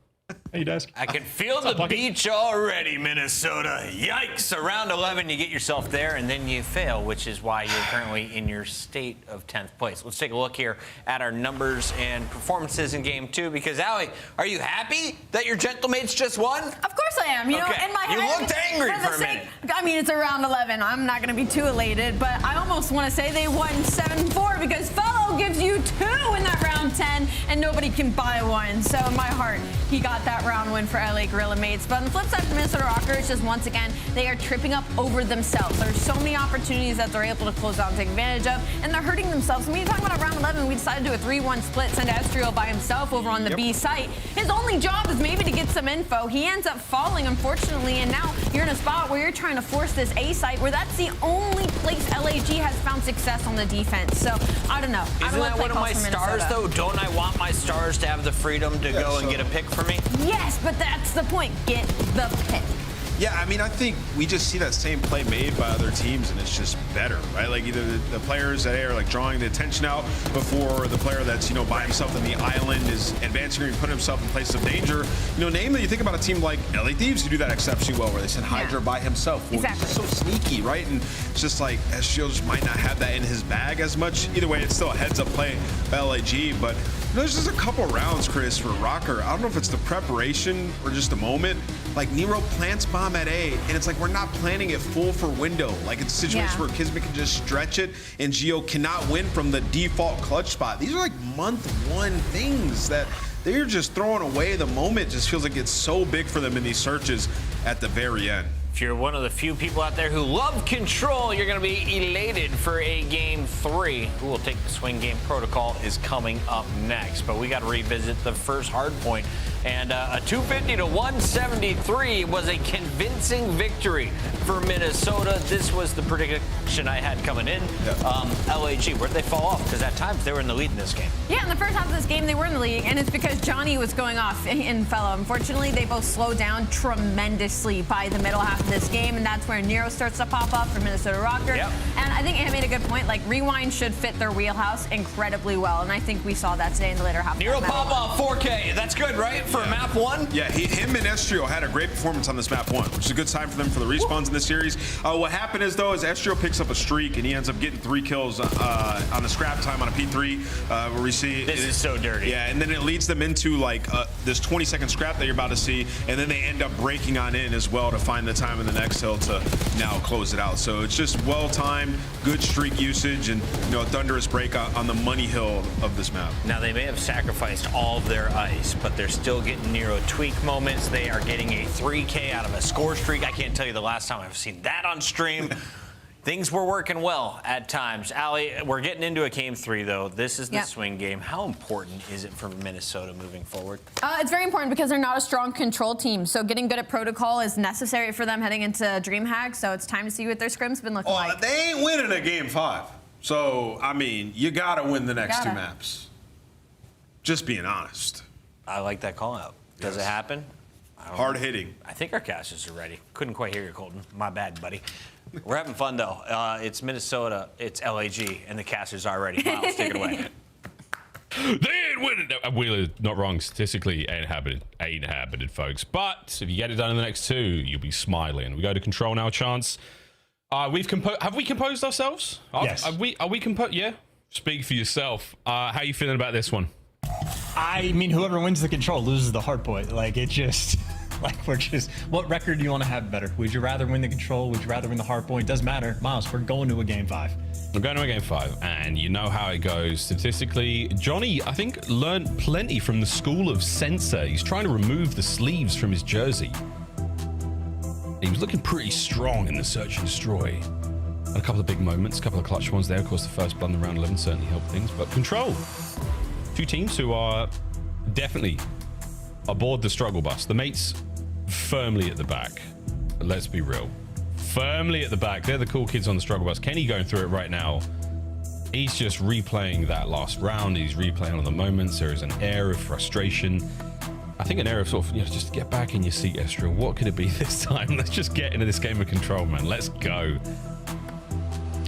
Hey, Desk. I can feel the beach already, Minnesota. Yikes. Around 11, you get yourself there, and then you fail, which is why you're currently in your state of 10th place. Let's take a look here at our numbers and performances in Game 2, because, Allie, are you happy that your gentlemates just won? Of course I am. You know, in my head, you looked angry for a minute. I mean, it's around 11. I'm not going to be too elated, but I almost want to say they won 7-4 because Fellow gives you 2 in that round 10, and nobody can buy one. So in my heart, he got that round win for LA Gorilla mates. But on the flip side for Minnesota Røkkr, it's just once again, they are tripping up over themselves. There's so many opportunities that they're able to close out and take advantage of, and they're hurting themselves. When you're talking about round 11, we decided to do a 3-1 split, send Estriel by himself over on the B site. His only job is maybe to get some info. He ends up falling, unfortunately, and now you're in a spot where you're trying to force this A site, where that's the only place LAG has found success on the defense. So, I don't know. Isn't that one of my stars, though? Don't I want my stars to have the freedom to go and get a pick for me? Yes, but that's the point. Get the pick. Yeah, I mean, I think we just see that same play made by other teams, and it's just better, right? Like either the players that are like drawing the attention out before the player that's, by himself on the island is advancing or putting himself in places of danger. Namely, you think about a team like LA Thieves who do that exceptionally well, where they send Hydra by himself. Well, exactly. He's so sneaky, right? And it's just like Estriel just might not have that in his bag as much. Either way, it's still a heads-up play by LAG, but there's just a couple rounds, Chris, for Røkkr. I don't know if it's the preparation or just the moment. Like, Nero plants bomb at A, and it's like we're not planning it full for window. Like, it's a situation where Kismet can just stretch it, and Gio cannot win from the default clutch spot. These are like month 1 things that they're just throwing away. The moment just feels like it's so big for them in these searches at the very end. If you're one of the few people out there who love control, you're going to be elated for a Game 3. Who will take the swing game protocol is coming up next. But we got to revisit the first hard point. And a 250 to 173 was a convincing victory for Minnesota. This was the prediction I had coming in. LAG, where'd they fall off? Because at times they were in the lead in this game. Yeah, in the first half of this game, they were in the lead, and it's because Johnny was going off in Fellow. Unfortunately, they both slowed down tremendously by the middle half of this game, and that's where Nero starts to pop up for Minnesota Røkkr. And I think Ant made a good point. Like, Rewind should fit their wheelhouse incredibly well, and I think we saw that today in the later half. Nero pop off 4K. That's good, right? For map 1? Yeah, him and Estriel had a great performance on this map 1, which is a good sign for them for the respawns in this series. What happened is, though, is Estriel picks up a streak, and he ends up getting 3 kills on the scrap time on a P3, where we see... This is so dirty. Yeah, and then it leads them into, like, this 20-second scrap that you're about to see, and then they end up breaking on in as well to find the time in the next hill to now close it out. So it's just well-timed, good streak usage, and, a thunderous break on the money hill of this map. Now, they may have sacrificed all of their ice, but they're still getting Nero tweak moments. They are getting a 3K out of a score streak. I can't tell you the last time I've seen that on stream. Things were working well at times. Allie, we're getting into a game 3, though. This is the swing game. How important is it for Minnesota moving forward? It's very important because they're not a strong control team. So getting good at protocol is necessary for them heading into DreamHack. So it's time to see what their scrim's been looking like. They ain't winning a game 5. So, I mean, you got to win the next 2 maps. Just being honest. I like that call out. Does it happen? Hard hitting. I think our casters are ready. Couldn't quite hear you, Colton. My bad, buddy. We're having fun, though. It's Minnesota, it's LAG, and the casters are ready. Miles, take it away. They ain't winning. Wheeler, not wrong. Statistically, ain't inhabited, folks. But if you get it done in the next 2, you'll be smiling. We go to control now, Chance. Have we composed ourselves? Yes. Are we composed? Yeah. Speak for yourself. How you feeling about this one? I mean, whoever wins the control loses the hardpoint. Like, it just... Like, what record do you want to have better? Would you rather win the control? Would you rather win the hardpoint? Doesn't matter. Miles, we're going to a game 5. We're going to a game 5, and you know how it goes. Statistically, Johnny, I think, learned plenty from the school of Sensor. He's trying to remove the sleeves from his jersey. He was looking pretty strong in the search and destroy. And a couple of big moments, a couple of clutch ones there. Of course, the first blood in round 11 certainly helped things. But control. 2 teams who are definitely aboard the struggle bus. The mates firmly at the back. Let's be real. Firmly at the back. They're the cool kids on the struggle bus. Kenny going through it right now. He's just replaying that last round. He's replaying all the moments. There is an air of frustration. I think an air of sort of, just get back in your seat, Estriel. What could it be this time? Let's just get into this game of control, man. Let's go.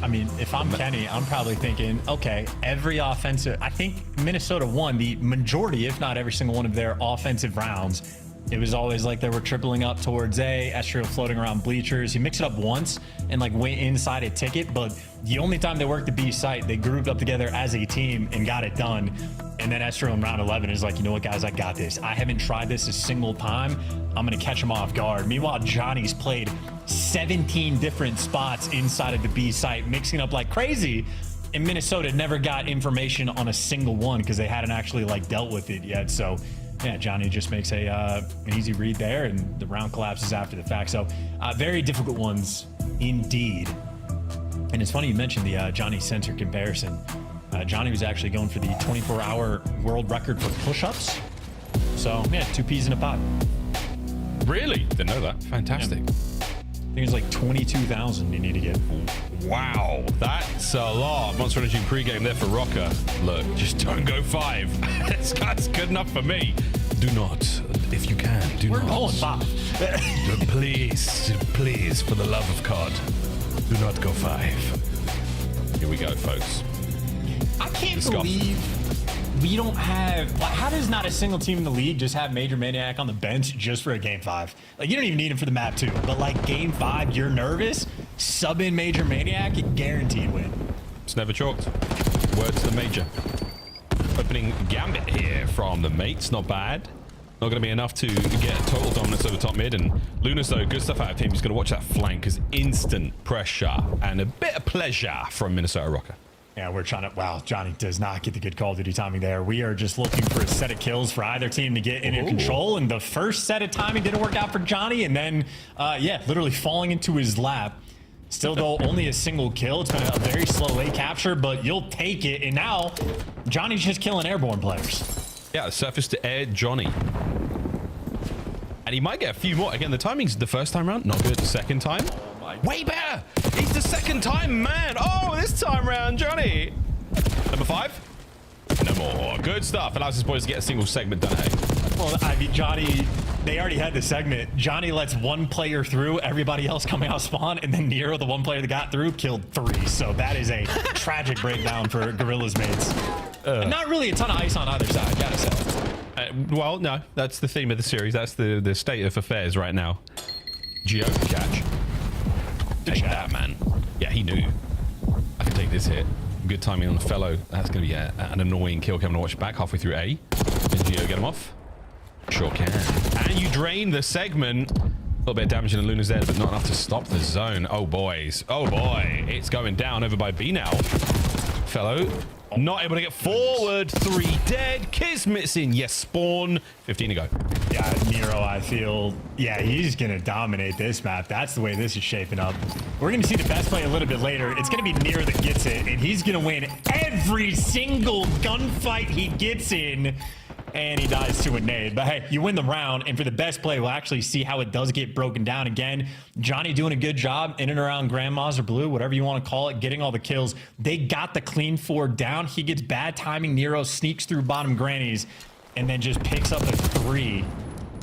I mean, if I'm Kenny, I'm probably thinking, okay, every offensive... I think Minnesota won the majority, if not every single one of their offensive rounds. It was always like they were tripling up towards A, Estriel floating around bleachers. He mixed it up once and like went inside a ticket, but the only time they worked the B site, they grouped up together as a team and got it done. And then Estriel in round 11 is like, you know what, guys, I got this. I haven't tried this a single time. I'm going to catch him off guard. Meanwhile, Johnny's played 17 different spots inside of the B site, mixing up like crazy. And Minnesota never got information on a single one because they hadn't actually like dealt with it yet. So yeah, Johnny just makes an easy read there, and the round collapses after the fact. So very difficult ones indeed. And it's funny you mentioned the Johnny Sensor comparison. Johnny was actually going for the 24-hour world record for push-ups. So yeah, 2 peas in a pod. Really? Didn't know that. Fantastic. Yeah. I think it's like 22,000 you need to get. Wow, that's a lot. Monster Energy pregame there for Røkkr. Look, just don't go 5. That's good enough for me. Do not, if you can, do not. We're going 5. Please, for the love of God, do not go 5. Here we go, folks. I can't believe we don't have... Like, how does not a single team in the league just have Major Maniac on the bench just for a game 5? Like, you don't even need him for the map 2. But, like, game 5, you're nervous? Sub in Major Maniac, guaranteed win. It's never chalked. Word to the Major. Opening gambit here from the mates. Not bad. Not going to be enough to get total dominance over top mid. And Lunas, though, good stuff out of him. He's going to watch that flank because instant pressure and a bit of pleasure from Minnesota Røkkr. Yeah, we're trying to... Wow, Johnny does not get the good Call of Duty timing there. We are just looking for a set of kills for either team to get into control. And the first set of timing didn't work out for Johnny. And then, yeah, literally falling into his lap. Still, though, only a single kill. It's been a very slow A capture, but you'll take it. And now, Johnny's just killing airborne players. Yeah, surface to air Johnny. And he might get a few more. Again, the timing's the first time around. Not good the second time. Way better. He's the second time, man. Oh, this time round, Johnny. Number 5. No more. Good stuff. Allows his boys to get a single segment done. Well, I mean, Johnny, they already had the segment. Johnny lets one player through, everybody else coming out spawn, and then Nero, the one player that got through, killed 3. So that is a tragic breakdown for Gorilla's mates. Not really a ton of ice on either side, gotta say. Well, no, that's the theme of the series. That's the state of affairs right now. Geo catch. Take that, man. Yeah, he knew. I can take this hit. Good timing on the fellow. That's going to be an annoying kill coming to watch back halfway through A. Can Geo get him off? Sure can. And you drain the segment. A little bit of damage in the Luna's there, but not enough to stop the zone. Oh, boys. Oh, boy. It's going down over by B now. Fellow Not able to get forward. 3 dead. Kismet's in. Yes, spawn. 15 to go. Yeah, Nero, I feel, yeah, he's going to dominate this map. That's the way this is shaping up. We're going to see the best play a little bit later. It's going to be Nero that gets it, and he's going to win every single gunfight he gets in. And he dies to a nade. But hey, you win the round, and for the best play, we'll actually see how it does get broken down again. Johnny doing a good job in and around Grandma's or Blue, whatever you want to call it, getting all the kills. They got the clean 4 down. He gets bad timing. Nero sneaks through bottom grannies and then just picks up a 3.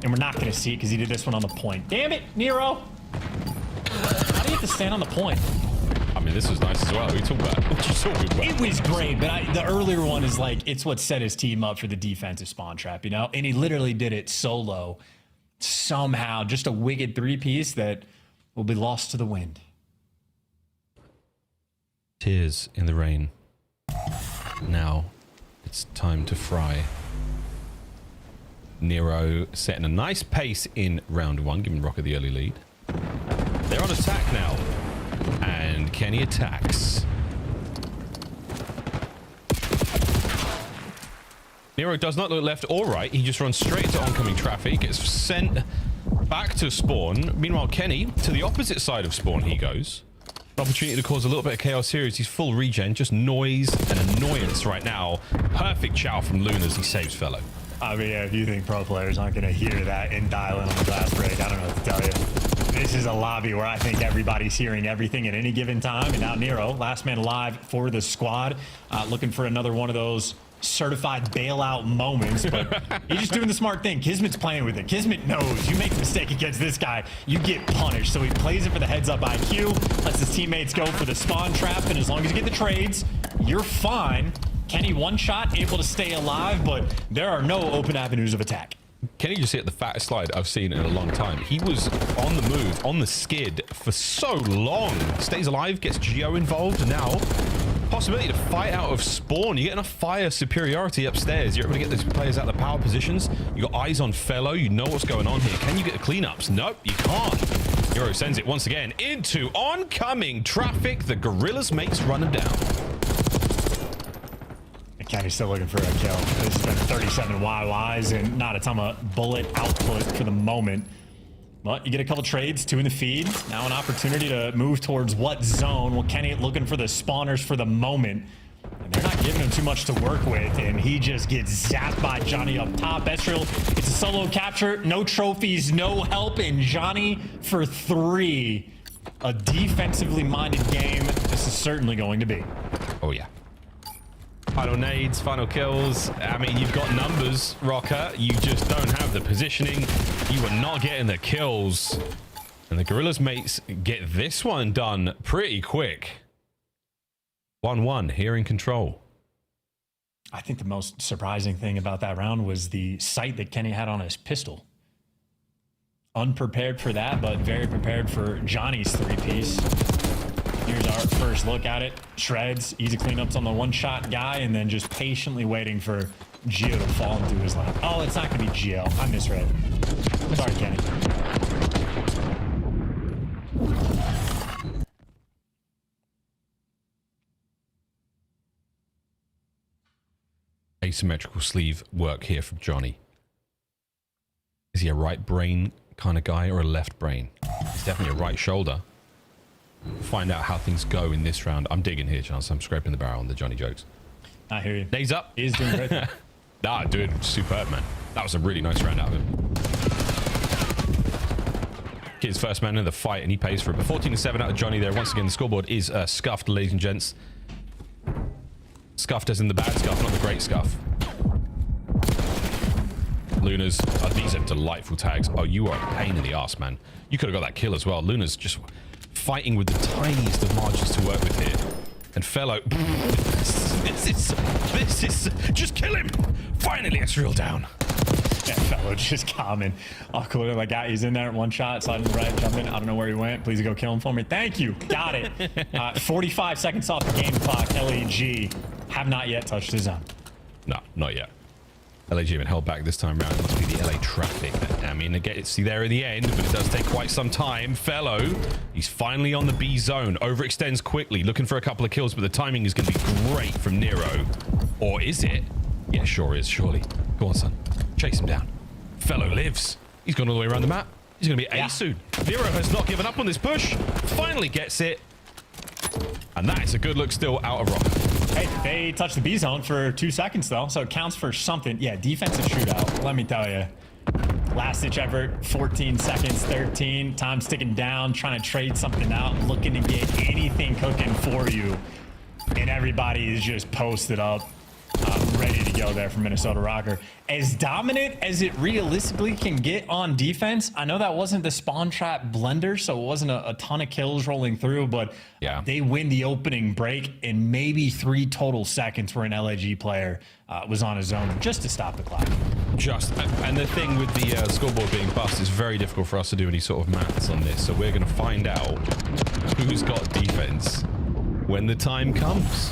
And we're not going to see it because he did this one on the point. Damn it, Nero. How do you have to stand on the point? I mean, this was nice as well. What are you talking about? What are you talking about? It was great, but the earlier one is like, it's what set his team up for the defensive spawn trap, you know? And he literally did it solo. Somehow, just a wicked 3-piece that will be lost to the wind. Tears in the rain. Now, it's time to fry. Nero setting a nice pace in round 1, giving Røkkr the early lead. They're on attack now. And Kenny attacks. Nero does not look left or right. He just runs straight into oncoming traffic, gets sent back to spawn. Meanwhile, Kenny, to the opposite side of spawn he goes. An opportunity to cause a little bit of chaos here as he's full regen. Just noise and annoyance right now. Perfect chow from Luna as he saves Fellow. I mean, yeah, if you think pro players aren't going to hear that in dial-in on the glass break, I don't know what to tell you. This is a lobby where I think everybody's hearing everything at any given time. And now Nero, last man alive for the squad, looking for another one of those certified bailout moments. But he's just doing the smart thing. Kismet's playing with it. Kismet knows you make a mistake against this guy, you get punished. So he plays it for the heads-up IQ, lets his teammates go for the spawn trap. And as long as you get the trades, you're fine. Kenny one shot, able to stay alive, but there are no open avenues of attack. Kenny just hit the fattest slide I've seen in a long time. He was on the move, on the skid for so long. Stays alive, gets Geo involved, and now possibility to fight out of spawn. You get enough fire superiority upstairs. You're able to get these players out of the power positions. You got eyes on Fellow. You know what's going on here. Can you get the cleanups? Nope, you can't. Euro sends it once again into oncoming traffic. The Gorillas makes running down. Kenny's still looking for a kill. This has been 37 YYs and not a ton of bullet output for the moment. But you get a couple trades, 2 in the feed. Now an opportunity to move towards what zone? Well, Kenny looking for the spawners for the moment. And they're not giving him too much to work with. And he just gets zapped by Johnny up top. Estriel, it's a solo capture. No trophies, no help. And Johnny for 3. A defensively minded game. This is certainly going to be. Oh, yeah. Final nades, final kills. I mean, you've got numbers, Røkkr. You just don't have the positioning. You are not getting the kills. And the Gorillas mates get this one done pretty quick. 1-1 here in control. I think the most surprising thing about that round was the sight that Kenny had on his pistol. Unprepared for that, but very prepared for Johnny's 3-piece. Here's our first look at it. Shreds, easy cleanups on the one-shot guy, and then just patiently waiting for Geo to fall into his lap. Oh, it's not going to be Geo. I misread. Sorry, Kenny. Asymmetrical sleeve work here from Johnny. Is he a right brain kind of guy or a left brain? He's definitely a right shoulder. Find out how things go in this round. I'm digging here, Chance. I'm scraping the barrel on the Johnny jokes. I hear you. Days up. He's doing great. Nah, dude, superb, man. That was a really nice round out of him. Kid's first man in the fight, and he pays for it. But 14-7 out of Johnny there. Once again, the scoreboard is scuffed, ladies and gents. Scuffed as in the bad scuff, not the great scuff. Luna's. Oh, these are delightful tags. Oh, you are a pain in the ass, man. You could have got that kill as well. Luna's just fighting with the tiniest of margins to work with here. And Fellow, this is, just kill him. Finally, Estriel down. Yeah, Fellow just common. Oh, cool. Like, guy, he's in there, one shot, slide in the right, jump in. I don't know where he went. Please go kill him for me. Thank you. Got it. 45 seconds off the game clock. LEG have not yet touched the zone. No, not yet. LAG have been held back this time around. It must be the LA traffic. I mean, it gets there in the end, but it does take quite some time. Fellow, he's finally on the B zone. Overextends quickly, looking for a couple of kills, but the timing is going to be great from Nero. Or is it? Yeah, sure is, surely. Go on, son. Chase him down. Fellow lives. He's gone all the way around the map. He's going to be ace soon. Nero has not given up on this push. Finally gets it. And that is a good look still out of Røkkr. Hey, they touched the B zone for 2 seconds, though, so it counts for something. Yeah, defensive shootout, let me tell you. Last-ditch effort, 14 seconds, 13. Time ticking down, trying to trade something out, looking to get anything cooking for you. And everybody is just posted up, ready to go there for Minnesota Røkkr. As dominant as it realistically can get on defense, I know that wasn't the spawn trap blender, so it wasn't a ton of kills rolling through, but yeah, they win the opening break in maybe 3 total seconds where an LAG player was on his own just to stop the clock. And the thing with the scoreboard being bust is very difficult for us to do any sort of maths on this, so we're going to find out who's got defense when the time comes.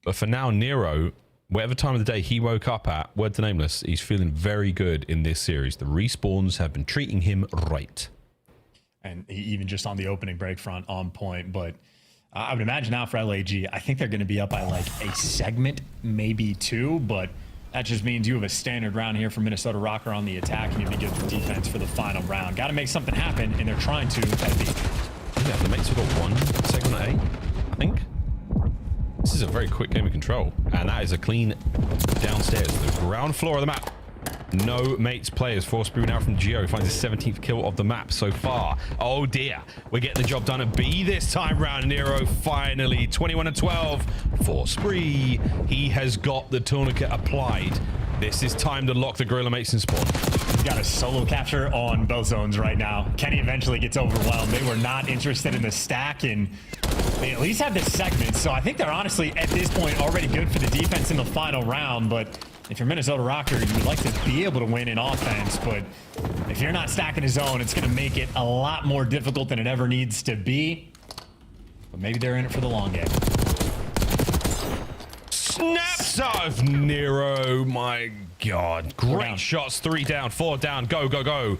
But for now, Nero, whatever time of the day he woke up at, word to nameless, he's feeling very good in this series. The respawns have been treating him right. And he, even just on the opening break front, on point. But I would imagine now for LAG, I think they're going to be up by like a segment, maybe 2. But that just means you have a standard round here for Minnesota Røkkr on the attack, and you'd be good for defense for the final round. Got to make something happen, and they're trying to at B. Yeah, the mates have got 1 segment A, I think. This is a very quick game of control, and that is a clean downstairs, the ground floor of the map. No mates players. Force brew now from Geo, finds his 17th kill of the map so far. Oh dear, we're getting the job done at B this time round. Nero finally 21-12 for Spree. He has got the tourniquet applied. This is time to lock the gorilla mates in spawn. He's got a solo capture on both zones right now. Kenny eventually gets overwhelmed. They were not interested in the stack, and they at least have this segment. So I think they're honestly, at this point, already good for the defense in the final round. But if you're Minnesota Røkkr, you'd like to be able to win in offense. But if you're not stacking a zone, it's going to make it a lot more difficult than it ever needs to be. But maybe they're in it for the long game. Snaps of Nero, my God. Great shots, 3 down, 4 down, go, go, go.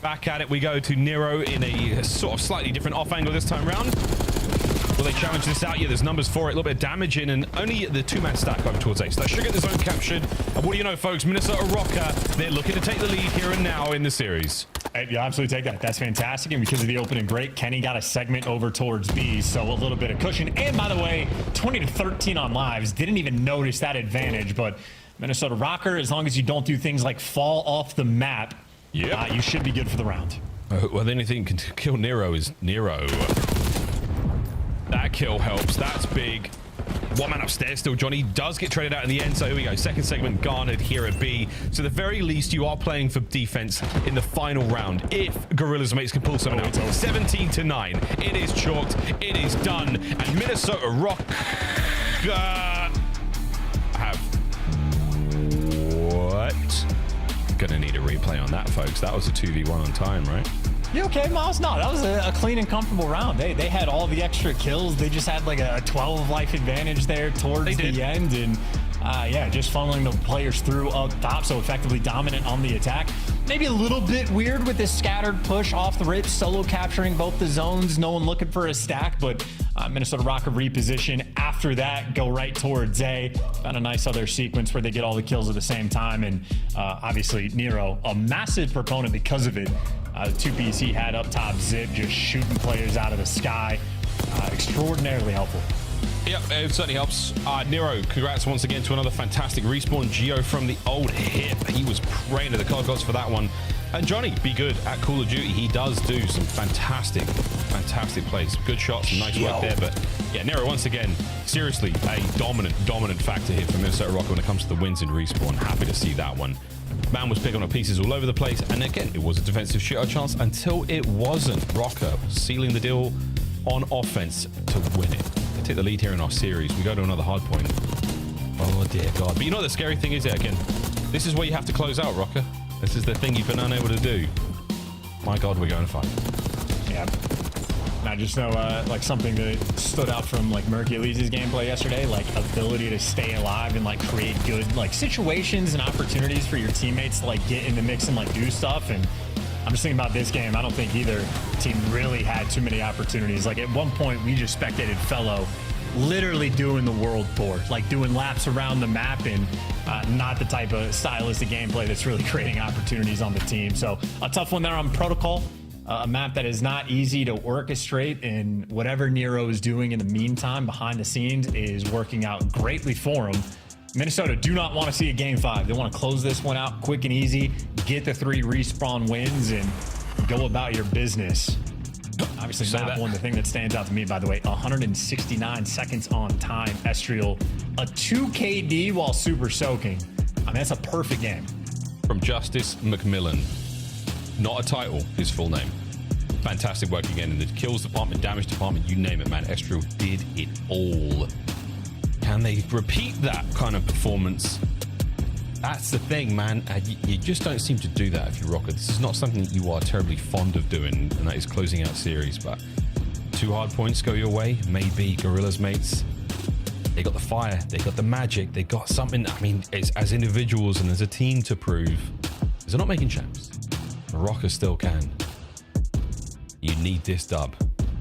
Back at it we go to Nero in a sort of slightly different off angle this time round. Will they challenge this out? Yeah, there's numbers for it, a little bit of damage in, and only the 2-man stack over towards ace. That should get the zone captured. And what do you know, folks? Minnesota Røkkr, they're looking to take the lead here and now in the series. You'll absolutely take that. That's fantastic. And because of the opening break, Kenny got a segment over towards B, so a little bit of cushion. And by the way, 20-13 on lives. Didn't even notice that advantage, but Minnesota Røkkr, as long as you don't do things like fall off the map, you should be good for the round. Well, the only thing can kill Nero is Nero. That kill helps. That's big. 1 man upstairs still. Johnny does get traded out in the end, so here we go. Second segment garnered here at B. So at the very least, you are playing for defense in the final round. If Gorilla's mates can pull something out. 17-9. It is chalked. It is done. And Minnesota Røkkr have... What? Gonna need a replay on that, folks. That was a 2v1 on time, right? You okay, Miles? No, that was a clean and comfortable round. They had all the extra kills. They just had like a 12 life advantage there towards the end. And yeah, just funneling the players through up top, so effectively dominant on the attack. Maybe a little bit weird with this scattered push off the rip, solo capturing both the zones, no one looking for a stack, but Minnesota Røkkr reposition after that, go right towards A. Found a nice other sequence where they get all the kills at the same time, and obviously Nero, a massive proponent because of it. The 2 Bs he had up top, Zip, just shooting players out of the sky. Extraordinarily helpful. Yep, it certainly helps. Nero, congrats once again to another fantastic respawn. Geo from the old hip. He was praying to the card gods for that one. And Johnny, be good at Call of Duty. He does do some fantastic plays. Good shots, nice work there. But yeah, Nero, once again, seriously, a dominant factor here for Minnesota Røkkr when it comes to the wins in respawn. Happy to see that one. Man was picking up pieces all over the place. And again, it was a defensive shootout chance until it wasn't. Røkkr sealing the deal on offense to win it. They take the lead here in our series. We go to another hard point. Oh dear God. But you know what the scary thing is, again, this is where you have to close out, Røkkr. This is the thing you've been unable to do. My God, we're going to fight. Yeah. And I just know, like, something that stood out from, like, Mercules' gameplay yesterday, like, ability to stay alive and, like, create good, like, situations and opportunities for your teammates to, like, get in the mix and, like, do stuff. And I'm just thinking about this game. I don't think either team really had too many opportunities. Like, at one point, we just spectated Fellow literally doing the world tour, like, doing laps around the map, and not the type of stylistic gameplay that's really creating opportunities on the team. So, a tough one there on Protocol. A map that is not easy to orchestrate, and whatever Nero is doing in the meantime behind the scenes is working out greatly for him. Minnesota do not want to see a game 5. They want to close this one out quick and easy, get the 3 respawn wins, and go about your business. Obviously, So map that- one, the thing that stands out to me, by the way, 169 seconds on time. Estriel, a 2 KD while super soaking. I mean, that's a perfect game. From Justice McMillan. Not a title, his full name. Fantastic work again in the kills department, damage department, you name it, man. Estriel did it all. Can they repeat that kind of performance? That's the thing, man. You just don't seem to do that if you're Røkkr. This is not something that you are terribly fond of doing, and that is closing out series. But 2 hard points go your way, maybe. Gorilla's mates, they got the fire, they got the magic, they got something. I mean, it's as individuals and as a team to prove. They're not making champs. Røkkr still can. You need this dub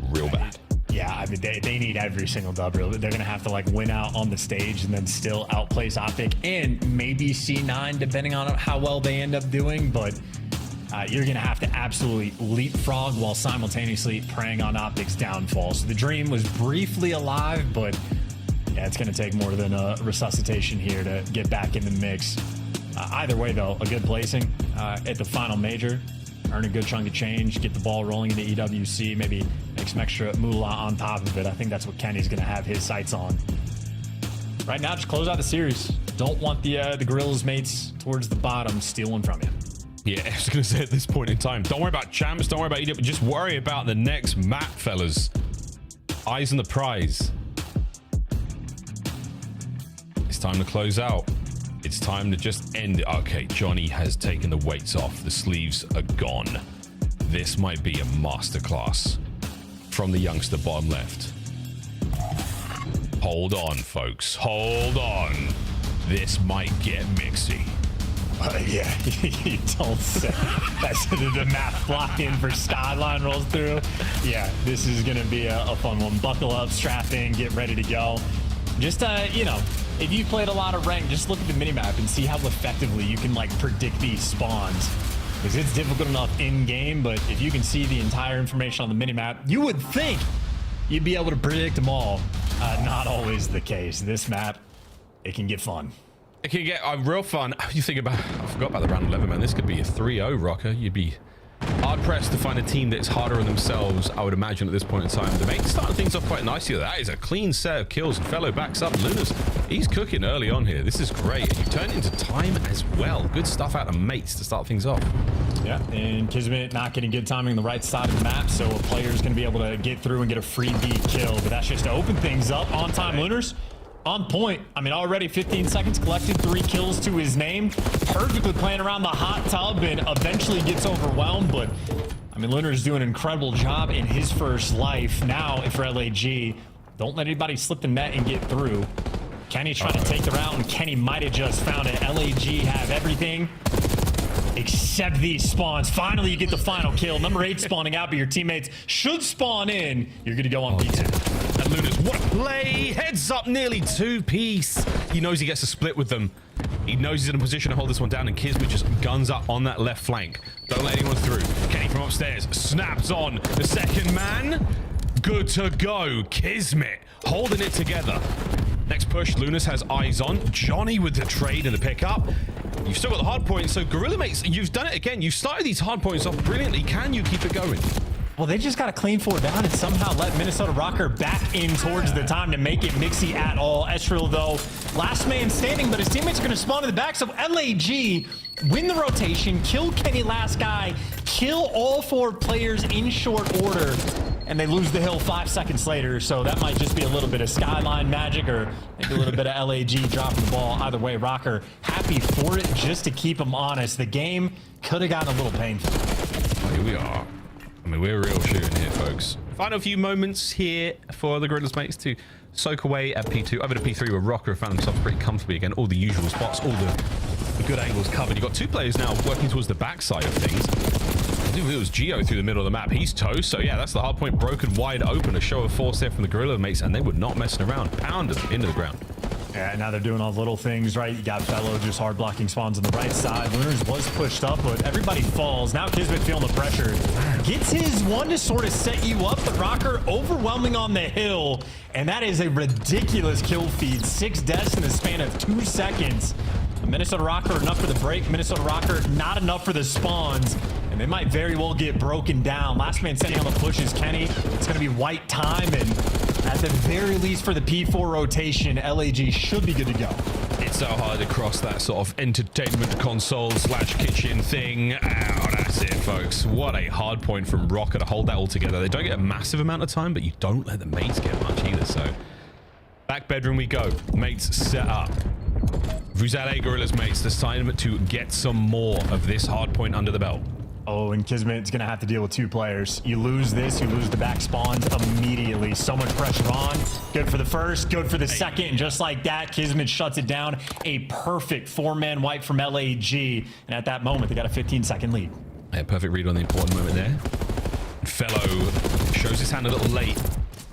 real bad. Yeah, I mean, they need every single dub. Really. They're going to have to, like, win out on the stage and then still outplace Optic and maybe C9, depending on how well they end up doing. But you're going to have to absolutely leapfrog while simultaneously preying on Optic's downfall. So the dream was briefly alive, but yeah, it's going to take more than a resuscitation here to get back in the mix. Either way, though, a good placing at the final major. Earn a good chunk of change, get the ball rolling into EWC, maybe make some extra moolah on top of it. I think that's what Kenny's going to have his sights on. Right now, just close out the series. Don't want the Gorilla's mates towards the bottom stealing from you. Yeah, I was going to say at this point in time, don't worry about champs, don't worry about EW, just worry about the next map, fellas. Eyes on the prize. It's time to close out. It's time to just end it. Okay, Johnny has taken the weights off. The sleeves are gone. This might be a masterclass from the youngster bottom left. Hold on, folks. Hold on. This might get mixy. Yeah, you don't say. That's the map fly in for Skyline rolls through. Yeah, this is going to be a fun one. Buckle up, strap in, get ready to go. Just, you know, if you played a lot of rank, just look at the minimap and see how effectively you can, like, predict these spawns. Because it's difficult enough in-game, but if you can see the entire information on the minimap, you would think you'd be able to predict them all. Not always the case. This map, it can get fun. It can get real fun. You think about, I forgot about the round 11, man. This could be a 3-0 Røkkr. You'd be hard-pressed to find a team that's harder on themselves, I would imagine, at this point in time. The mate starting things off quite nicely. That is a clean set of kills. And Fellow backs up. Lunas, he's cooking early on here. This is great. And you turn it into time as well. Good stuff out of mates to start things off. Yeah, and Kismet not getting good timing on the right side of the map, so a player's going to be able to get through and get a free B kill. But that's just to open things up. On time, Lunars. On point. I mean, already 15 seconds collected, 3 kills to his name. Perfectly playing around the hot tub and eventually gets overwhelmed. But, I mean, Lunar's doing an incredible job in his first life. Now, if for LAG, don't let anybody slip the net and get through. Kenny's trying to take the route, and Kenny might have just found it. LAG have everything except these spawns. Finally, you get the final kill. Number 8 spawning out, but your teammates should spawn in. You're going to go on B2. And Lunas, what a play! Heads up, nearly 2-piece. He knows he gets a split with them. He knows he's in a position to hold this one down, and Kismet just guns up on that left flank. Don't let anyone through. Kenny from upstairs snaps on the second man. Good to go. Kismet holding it together. Next push, Lunas has eyes on. Johnny with the trade and the pickup. You've still got the hard points, so Gorilla mates, you've done it again. You've started these hard points off brilliantly. Can you keep it going? Well, they just got to clean 4 down and somehow let Minnesota Røkkr back in towards the time to make it mixy at all. Estriel, though, last man standing, but his teammates are going to spawn in the back. So LAG win the rotation, kill Kenny last guy, kill all 4 players in short order, and they lose the hill 5 seconds later. So that might just be a little bit of Skyline magic or maybe a little bit of LAG dropping the ball. Either way, Røkkr happy for it just to keep them honest. The game could have gotten a little painful. Here we are. I mean, we're real shooting here, folks. Final few moments here for the Gorillas mates to soak away at P2. Over to P3 where Røkkr found themselves pretty comfortably again. All the usual spots, all the good angles covered. You've got two players now working towards the backside of things. I think it was Geo through the middle of the map. He's toast. So yeah, that's the hard point broken wide open. A show of force there from the Gorilla mates, and they were not messing around. Pounded into the ground. Yeah, now they're doing all the little things, right? You got Fellow just hard blocking spawns on the right side. Lunars was pushed up, but everybody falls. Now Kismet feeling the pressure. Gets his one to sort of set you up, but Røkkr overwhelming on the hill. And that is a ridiculous kill feed. 6 deaths in the span of 2 seconds. Minnesota Røkkr enough for the break. Minnesota Røkkr not enough for the spawns. And they might very well get broken down. Last man standing on the push is Kenny. It's going to be white time, and at the very least for the P4 rotation, LAG should be good to go. It's so hard to cross that sort of entertainment console / kitchen thing. Oh, that's it, folks. What a hard point from Røkkr to hold that all together. They don't get a massive amount of time, but you don't let the mates get much either. So back bedroom we go. Mates set up. Vous allez, Gorillas mates. The assignment to get some more of this hard point under the belt. Oh, and Kismet's going to have to deal with 2 players. You lose this, you lose the back spawns immediately. So much pressure on. Good for the first, good for the second. And just like that, Kismet shuts it down. A perfect 4-man wipe from LAG. And at that moment, they got a 15-second lead. Yeah, perfect read on the important moment there. Fellow shows his hand a little late.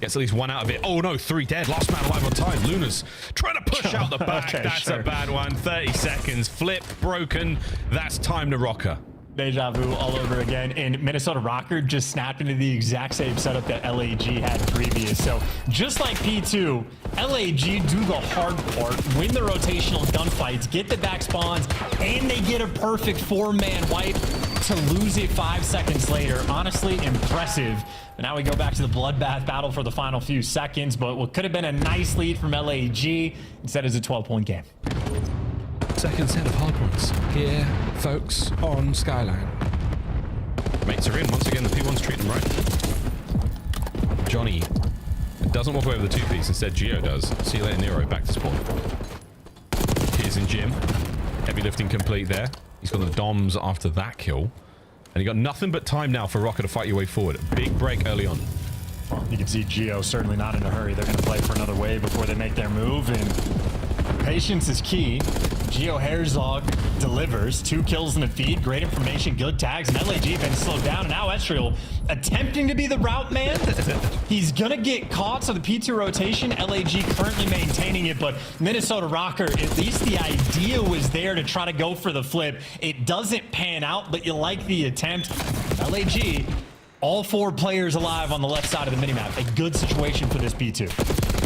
Gets at least 1 out of it. Oh no, 3 dead. Last man alive on time. Luna's trying to push out the back. Okay, that's sure. a bad one. 30 seconds. Flip broken. That's time to Røkkr. Deja vu all over again, and Minnesota Røkkr just snapped into the exact same setup that LAG had previous. So just like P2, LAG do the hard part, win the rotational gunfights, get the back spawns, and they get a perfect 4-man wipe to lose it 5 seconds later. Honestly, impressive. But now we go back to the bloodbath battle for the final few seconds, but what could have been a nice lead from LAG instead is a 12-point game. Second set of hard points here, folks, on Skyline. Mates are in. Once again, the P1's treating right. Johnny doesn't walk away with the 2-piece. Instead, Geo does. See you later, Nero. Back to spawn. Here's in Jim. Heavy lifting complete there. He's got the DOMs after that kill. And you got nothing but time now for Røkkr to fight your way forward. Big break early on. Well, you can see Geo certainly not in a hurry. They're going to play for another wave before they make their move, and patience is key. Geo Herzog delivers 2 kills in the feed, great information, good tags, and LAG been slowed down, and now Estriel attempting to be the route man. He's gonna get caught, so the P2 rotation, LAG currently maintaining it, but Minnesota Røkkr, at least the idea was there to try to go for the flip. It doesn't pan out, but you like the attempt. LAG, all 4 players alive on the left side of the minimap. A good situation for this P2.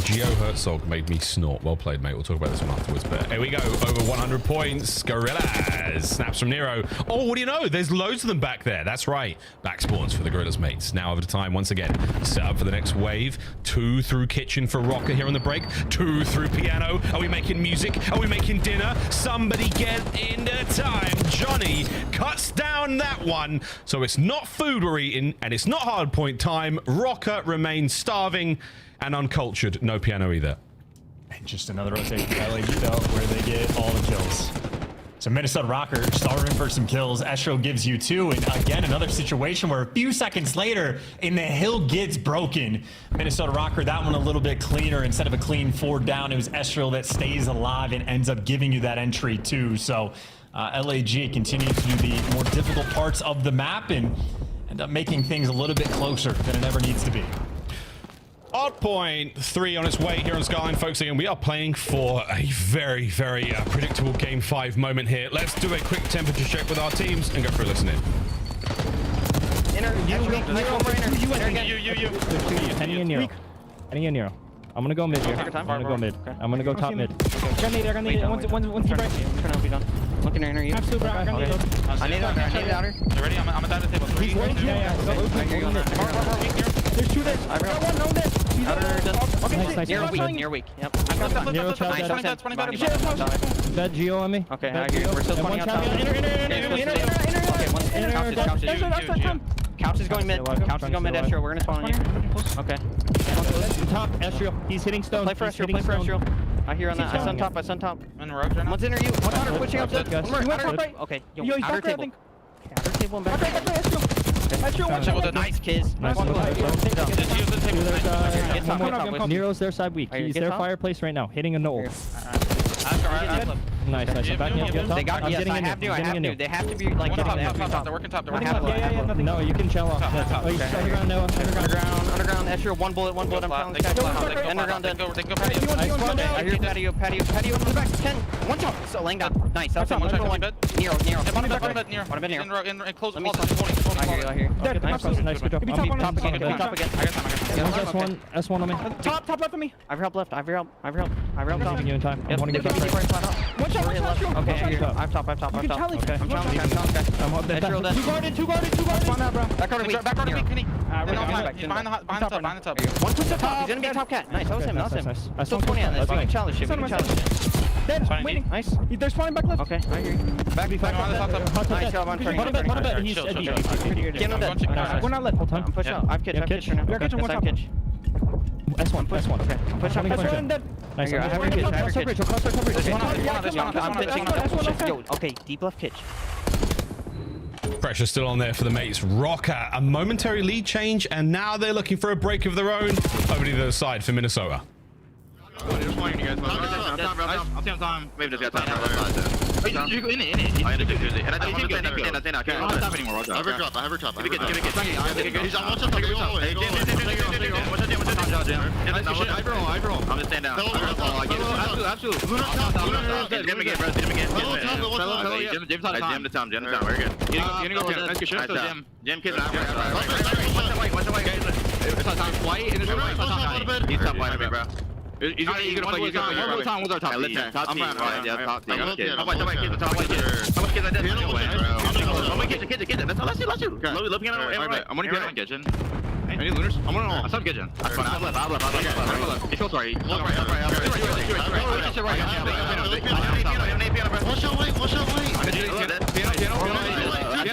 Geo Herzog made me snort. Well played, mate. We'll talk about this one afterwards. But here we go. Over 100 points. Gorillas. Snaps from Nero. Oh, what do you know? There's loads of them back there. That's right. Back spawns for the Gorillas, mates. Now over to time once again. Set up for the next wave. 2 through kitchen for Røkkr here on the break. 2 through piano. Are we making music? Are we making dinner? Somebody get into time. Johnny cuts down that one. So it's not food we're eating, and it's not hard point time. Røkkr remains starving and uncultured. No piano either. And just another rotation for LAG though, where they get all the kills. So Minnesota Røkkr starving for some kills. Estro gives you 2, and again another situation where a few seconds later, and the hill gets broken. Minnesota Røkkr, that one a little bit cleaner. Instead of a clean 4 down, it was Estro that stays alive and ends up giving you that entry too. So LAG continues to do the more difficult parts of the map and end up making things a little bit closer than it ever needs to be. Hard point 3 on its way here on Skyline, folks. Again, we are playing for a very, very predictable Game 5 moment here. Let's do a quick temperature check with our teams and go for a listen in. Any in Nero. I'm gonna go mid here. I'm gonna go mid. I'm gonna go top mid. Grenade. One's right. Looking to enter you. I need it outer. You ready? I'm at the table. 3, 2, 1. There's 2 there. I got 1 on this. Near weak. Yep. Nero Dead Geo on me. Okay, I hear you. We're still 20 on top. Couch is going mid. Couch is going mid, Estro. We're gonna spawn on you. Okay. Top, Estro. He's hitting stone. Play for Estro. I hear on that. I sun top. One's in you. One outer pushing up. One more. Outer right. Okay. Yo, outer table. Outer table and back. Nice kiss. Nice. One more. Nero's their side weak. He's their fireplace right now, hitting a knoll. Nice. I'm backing up. They got yes, I have to. They have to be like They're working top. Yeah. No, you can shell off. Underground, Noah. Underground. Escher, one bullet. I'm telling you. Underground dead. I hear patio in the back. 10. One shot. So laying down. Nice. That's one. Nero. Close. Let me I hear. Nice. Good job. Top again. S1 on me. Top left of me. I've help left. I've help. I'm keeping you in time. I'm wanting to get One shot. Okay, here. I've top. Okay. I'm challenging. Two guarded. Back guard weak. Kenny. He's behind the top. One push up top. He's gonna be top cat. Nice. That was him. I Still 20 on this. We can challenge it. Dead. Waiting. Nice. They're spawning back left. Okay, I hear you. Back. Nice job on turning. He's Chill. Get on that. We're not left. Hold on. I'm pushing out. I've kitch right now. We're kitchen, one top. Kitch. S1. Okay. Push up. Nice. I have a kitch. I'm pitching. Yo, okay, deep left kitch. Pressure still on there for the mates. Røkkr, a momentary lead change, and now they're looking for a break of their own over to the other side for Minnesota. Just wanting you guys. I'll take time. Maybe just got time. You go in it. I had to do it. And I don't want to stand up. I don't stop anymore. I have her top. Give it. He's on one shot. I'm gonna stand down. Absolutely. Jim again. Jim's on time. Jim. Very good. You go. Nice good shot. Jim kids. Watch the white. It's on time. White and there's white. He's top white, bro. He's gonna play. One more time. What's our top team? Top team. Yeah, top team. How much kids? How much kids I did? How many kids? That's all. Let's shoot. Looking at him. I'm gonna get on kitchen. Any looters? I'm on all. I stopped kitchen. I'll left. He's close right. One shot white.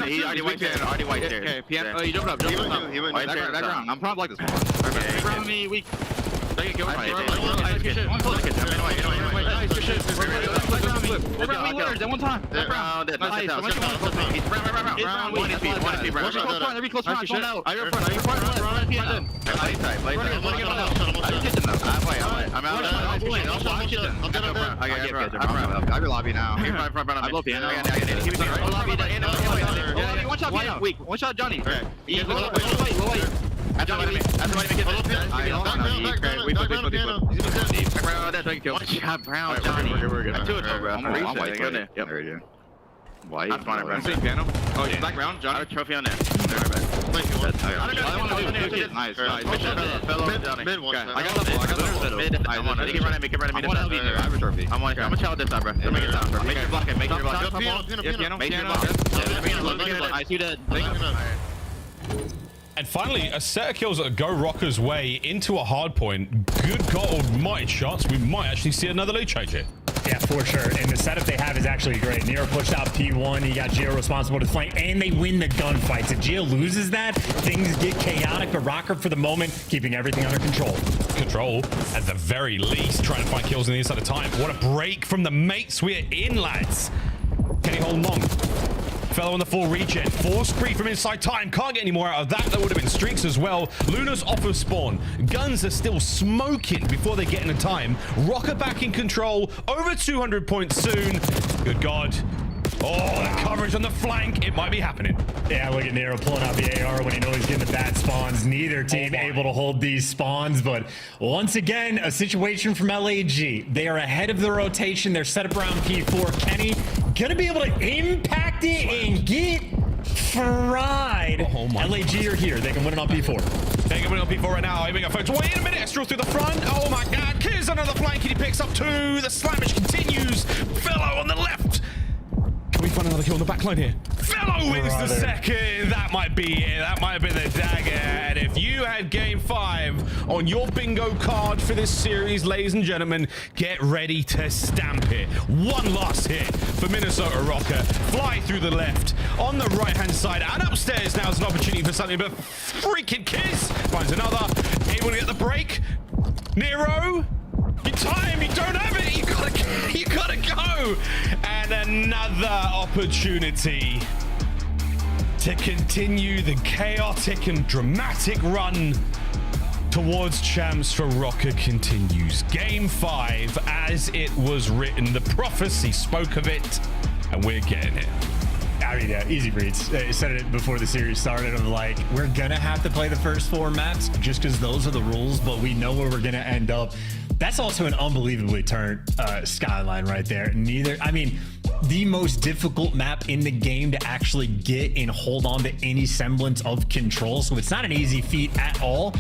He already white there. Okay, piano. You jumped up. Background. I'm probably like this one. Background me weak. Nice good shit. One close. Nice good shit. One time. Round. Nice. He's round. One is close round. One out. I'm out. I have lobby now. I blow piano. One shot piano. One shot Johnny. That's why Brown, Johnny. We're good. Two bro. I'm white. Yep. White. I'm fine, bro. I'm seeing piano. Oh, he's black round, Johnny. I have a trophy on that. Nice. Mid one. I got level. Mid. I want to make it run at me. I have a trophy. I'm gonna challenge this time, bro. Make it time, bro. Make your block. Make your block. Piano. Make your block. I see that. And finally, a set of kills that go Røkkr's way into a hard point. Good God almighty shots. We might actually see another lead change here. Yeah, for sure. And the setup they have is actually great. Nero pushed out P1. You got Gio responsible to flank, and they win the gunfights. If Gio loses that, things get chaotic. But Røkkr, for the moment, keeping everything under control. Control, at the very least, trying to find kills on the inside of time. What a break from the mates. We're in, lads. Can he hold long? Fellow on the full regen. Force creep from inside time. Can't get any more out of that. That would have been streaks as well. Luna's off of spawn. Guns are still smoking before they get into time. Røkkr back in control. Over 200 points soon. Good God. Oh, that coverage on the flank. It might be happening. Yeah, look at Nero pulling out the AR when he knows he's getting the bad spawns. Neither team able to hold these spawns, but once again, a situation from LAG. They are ahead of the rotation. They're set up around P4. Kenny gonna be able to impact it and get fried. Oh my LAG are here. They can win it on P4. They can win it on P4 right now. Here we go, folks. Wait a minute. Astral through the front. Oh my God. Kiz under the flank, and he picks up two. The slammage continues. Fellow on the left. Can we find another kill on the backline here? Fellow wins the second. That might be it. That might have been the dagger. And if you had game 5 on your bingo card for this series, ladies and gentlemen, get ready to stamp it. One last hit for Minnesota Røkkr. Fly through the left, on the right-hand side, and upstairs now is an opportunity for something, but freaking Kiz finds another. Able to get the break. Nero. Your time, you don't have it. You gotta go. And another opportunity to to continue the chaotic and dramatic run towards champs for Røkkr continues. Game 5, as it was written, the prophecy spoke of it, and we're getting it. I mean, easy breeds. I said it before the series started. I'm like, we're gonna have to play the first 4 maps just because those are the rules, but we know where we're gonna end up. That's also an unbelievably turned Skyline right there. The most difficult map in the game to actually get and hold on to any semblance of control. So it's not an easy feat at all.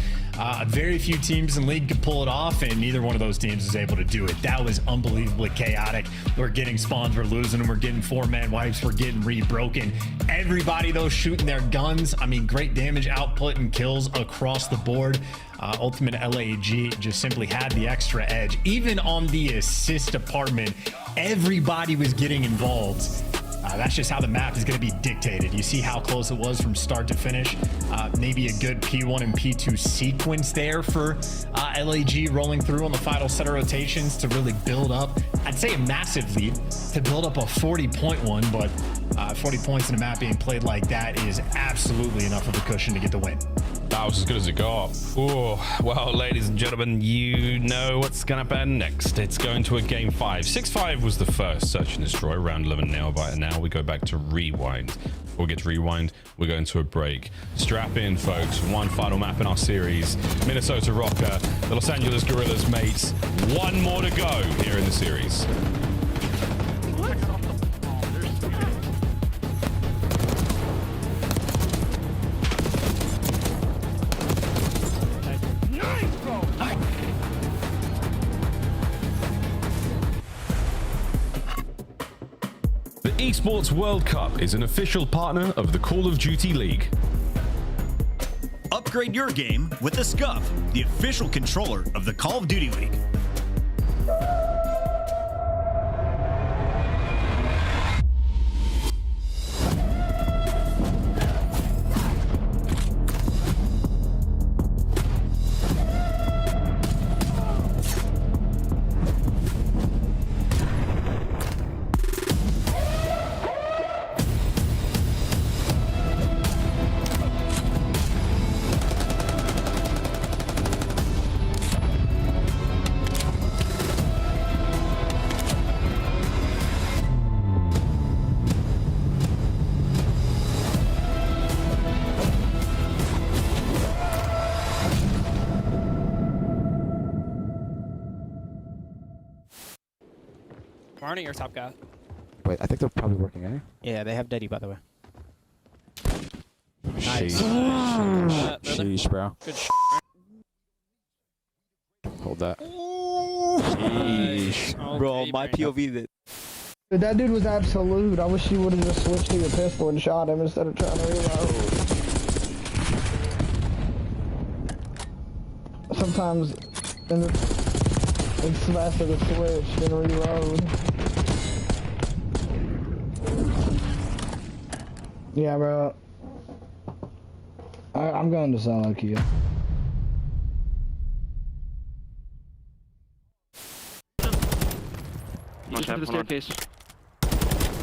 Very few teams in league could pull it off, and neither one of those teams is able to do it. That was unbelievably chaotic. We're getting spawns, we're losing them, we're getting 4-man wipes, we're getting rebroken. Everybody though shooting their guns. I mean, great damage output and kills across the board. Ultimate LAG just simply had the extra edge. Even on the assist department, everybody was getting involved. That's just how the map is going to be dictated. You see how close it was from start to finish. Maybe a good P1 and P2 sequence there for LAG rolling through on the final set of rotations to really build up, I'd say, a massive lead to build up a 40-point one, but 40 points in a map being played like that is absolutely enough of a cushion to get the win. That was as good as it got. Oh, well, ladies and gentlemen, you know what's going to happen next. It's going to a game 5. 6-5 was the first search and destroy, round 11 nail biter. Now we go back to rewind. Before we get to rewind, we're going to a break. Strap in, folks. One final map in our series. Minnesota Røkkr, the Los Angeles Guerrillas mates. One more to go here in the series. The Esports World Cup is an official partner of the Call of Duty League. Upgrade your game with the Scuff, the official controller of the Call of Duty League. Barney or top guy? Wait, I think they're probably working, eh? Yeah, they have Deddy, by the way. Nice. Sheesh, bro. Good Hold that. Sheesh. Bro, my POV that. That dude was absolute. I wish you would have just switched to your pistol and shot him instead of trying to reload. Sometimes it's faster to switch than reload. Yeah, bro. I'm going to solo queue. Watch out, the staircase.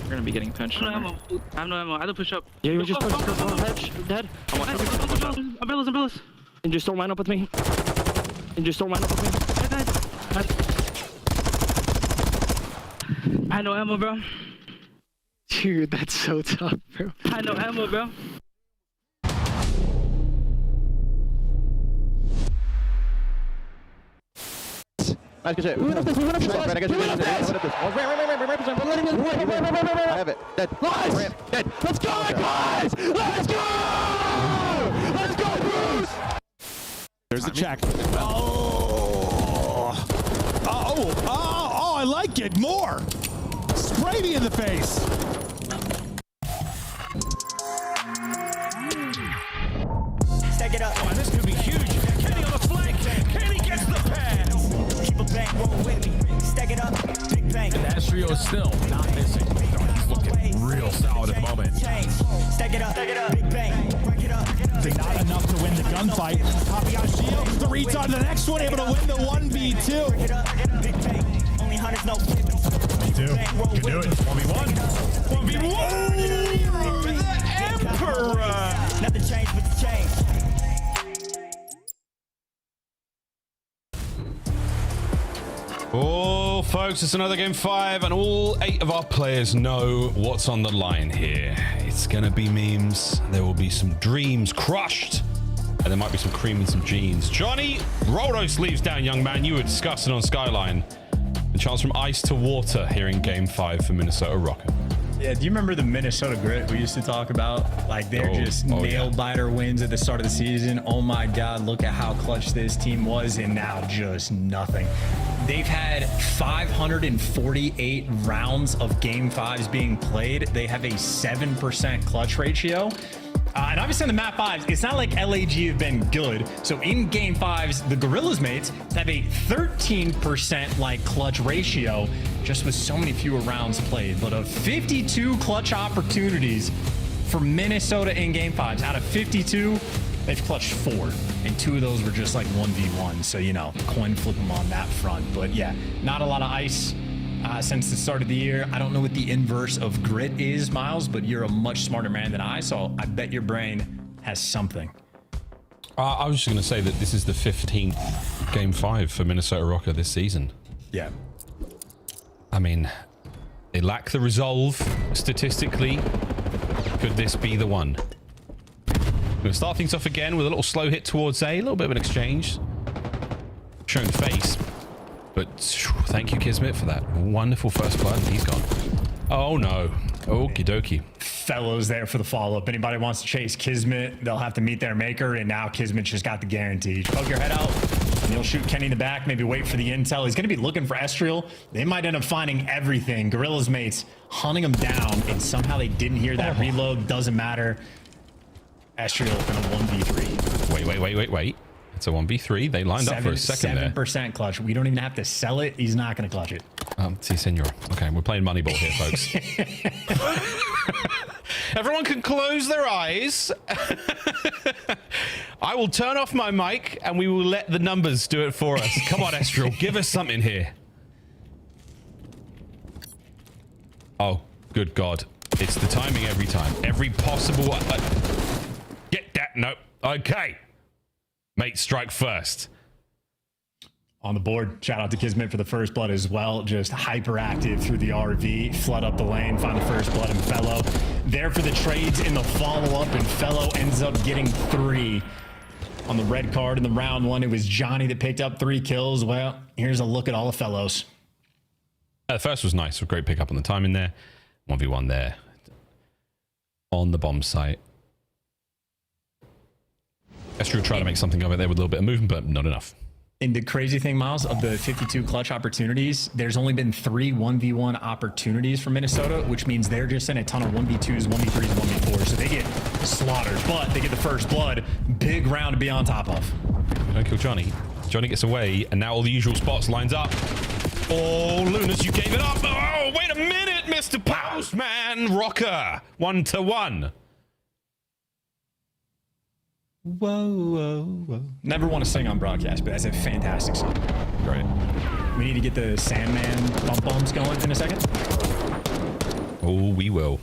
We're gonna be getting pinched. I have no ammo. I had to push up. Yeah, you just push. Dead. Umbrellas. And just don't line up with me. I had no ammo, bro. Dude, that's so tough, bro. I had no ammo, bro. Nice, good shit. I have it. Dead. Nice! Dead. Let's go, guys! Let's go! Let's go, Bruce! There's the check. Oh, I like it. More. Spray me in the face. Stack it up. Oh, this could be huge. Kenny on the flank. Kenny gets the pass. Keep a bang, roll with me. Stack it up. Big bang. Astrio is still not missing. He's looking real solid at the moment. Stack it up. Big bang. Break it up. Not enough to win the gunfight. Copy on shield. The reach on the next one, able to win the 1v2. Big bang. Only hunters, no flipping. You can do it. 1v1. 1v1. The Emperor. folks, it's another game 5, and all 8 of our players know what's on the line here. It's gonna be memes. There will be some dreams crushed, and there might be some cream and some jeans. Johnny, roll those sleeves down, young man. You were discussing on Skyline the chance from ice to water here in game 5 for Minnesota Røkkr. Yeah, do you remember the Minnesota Grit we used to talk about? Like, they're just nail-biter wins at the start of the season. Oh my God, look at how clutch this team was, and now just nothing. They've had 548 rounds of Game 5s being played. They have a 7% clutch ratio. And obviously on the map 5s, it's not like LAG have been good. So in Game 5s, the Gorillas mates have a 13% like clutch ratio, just with so many fewer rounds played. But of 52 clutch opportunities for Minnesota in Game 5s, out of 52, they've clutched 4. And 2 of those were just like 1v1. So, you know, coin flip them on that front. But yeah, not a lot of ice. Since the start of the year. I don't know what the inverse of grit is, Miles, but you're a much smarter man than I, so I bet your brain has something. I was just going to say that this is the 15th game 5 for Minnesota Røkkr this season. Yeah. I mean, they lack the resolve statistically. Could this be the one? We're going to start things off again with a little slow hit towards A, little bit of an exchange. Showing face. But thank you, Kismet, for that wonderful first blood. He's gone. Oh, no. Okie dokie. Fellows there for the follow-up. Anybody wants to chase Kismet, they'll have to meet their maker, and now Kismet just got the guarantee. Poke your head out, and you'll shoot Kenny in the back, maybe wait for the intel. He's going to be looking for Estriel. They might end up finding everything. Gorilla's mates hunting him down, and somehow they didn't hear that reload. Doesn't matter. Estriel in a 1v3. Wait. It's a 1v3. They lined up for a second there. 7% clutch. We don't even have to sell it. He's not going to clutch it. Si, senor. Okay, we're playing Moneyball here, folks. Everyone can close their eyes. I will turn off my mic, and we will let the numbers do it for us. Come on, Estriel. Give us something here. Oh, good God. It's the timing every time. Every possible... Get that. Nope. Okay. Mate, strike first. On the board, shout out to Kismet for the first blood as well. Just hyperactive through the RV, flood up the lane, find the first blood, and Fellow there for the trades in the follow-up, and Fellow ends up getting 3 on the red card in the round 1. It was Johnny that picked up 3 kills. Well, here's a look at all the Fellows. The first was nice, a great pickup on the timing there. 1v1 there on the bomb site. Estriel tried to make something of it there with a little bit of movement, but not enough. And the crazy thing, Miles, of the 52 clutch opportunities, there's only been 3 1v1 opportunities for Minnesota, which means they're just in a ton of 1v2s, 1v3s, 1v4s. So they get slaughtered, but they get the first blood. Big round to be on top of. Don't kill Johnny. Johnny gets away, and now all the usual spots lines up. Oh, Lunas, you gave it up. Oh, wait a minute, Mr. Postman. Røkkr, 1-1. Whoa. Never want to sing on broadcast, but that's a fantastic song. Great. We need to get the Sandman bumps going in a second. Oh, we will.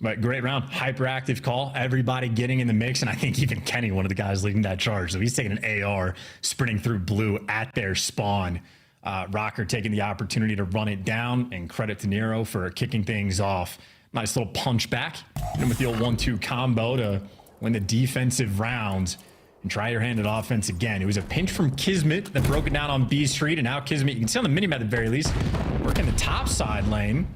But great round. Hyperactive call. Everybody getting in the mix, and I think even Kenny, one of the guys leading that charge. So he's taking an AR, sprinting through blue at their spawn. Røkkr taking the opportunity to run it down, and credit to Nero for kicking things off. Nice little punch back. And with the old 1-2 combo to win the defensive round and try your hand at offense again. It was a pinch from Kismet that broke it down on B Street, and now Kismet, you can see on the minimap at the very least, working the top side lane.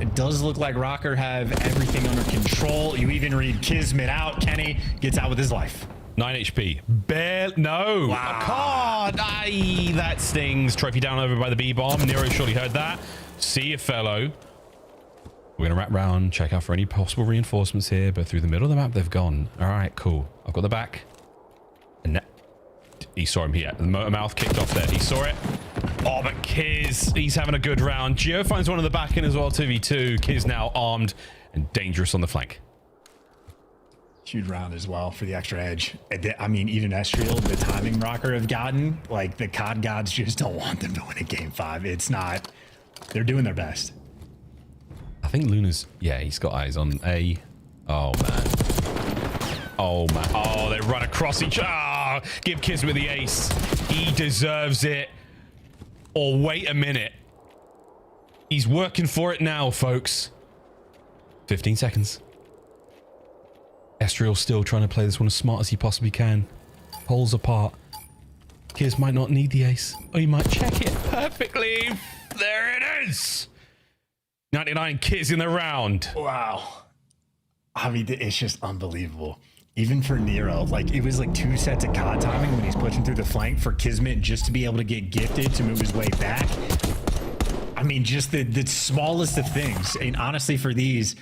It does look like Røkkr have everything under control. You even read Kismet out. Kenny gets out with his life. 9 HP. No. Wow. A card. Aye, that stings. Trophy down over by the B-bomb. Nero surely heard that. See you, Fellow. We're going to wrap round, check out for any possible reinforcements here, but through the middle of the map, they've gone. All right, cool. I've got the back. And he saw him here. The motor mouth kicked off there. He saw it. Oh, but Kiz, he's having a good round. Geo finds one in the back in as well, 2v2. Kiz now armed and dangerous on the flank. Huge round as well for the extra edge. I mean, even Estriel, the timing Røkkr have gotten, like the COD gods just don't want them to win a game 5. It's not, they're doing their best. I think Luna's, yeah, he's got eyes on A. Oh, man. Oh, man. Oh, they run across each other. Oh, give Kismet the ace. He deserves it. or wait a minute. He's working for it now, folks. 15 seconds. Estriel still trying to play this one as smart as he possibly can. Poles apart. Kiz might not need the ace. Or he might check it perfectly. There it is. 99 Kiz in the round. Wow. I mean, it's just unbelievable. Even for Nero, like it was like 2 sets of COD timing when he's pushing through the flank for Kismet just to be able to get gifted to move his way back. I mean, just the smallest of things. And honestly, for these,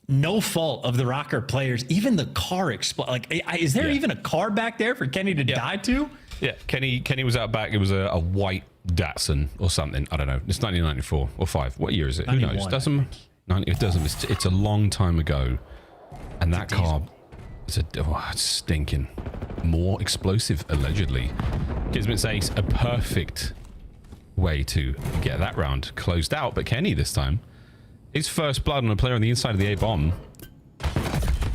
no fault of the Røkkr players. Even the car explode. Like, is there even a car back there for Kenny to die to? Yeah, Kenny was out back. It was a white Datsun or something. I don't know. It's 1994 or 5. What year is it? Who knows? It doesn't. It's a long time ago. And that car is it's stinking. More explosive, allegedly. Kismet's ace, a perfect way to get that round closed out. But Kenny this time, his first blood on a player on the inside of the A-bomb,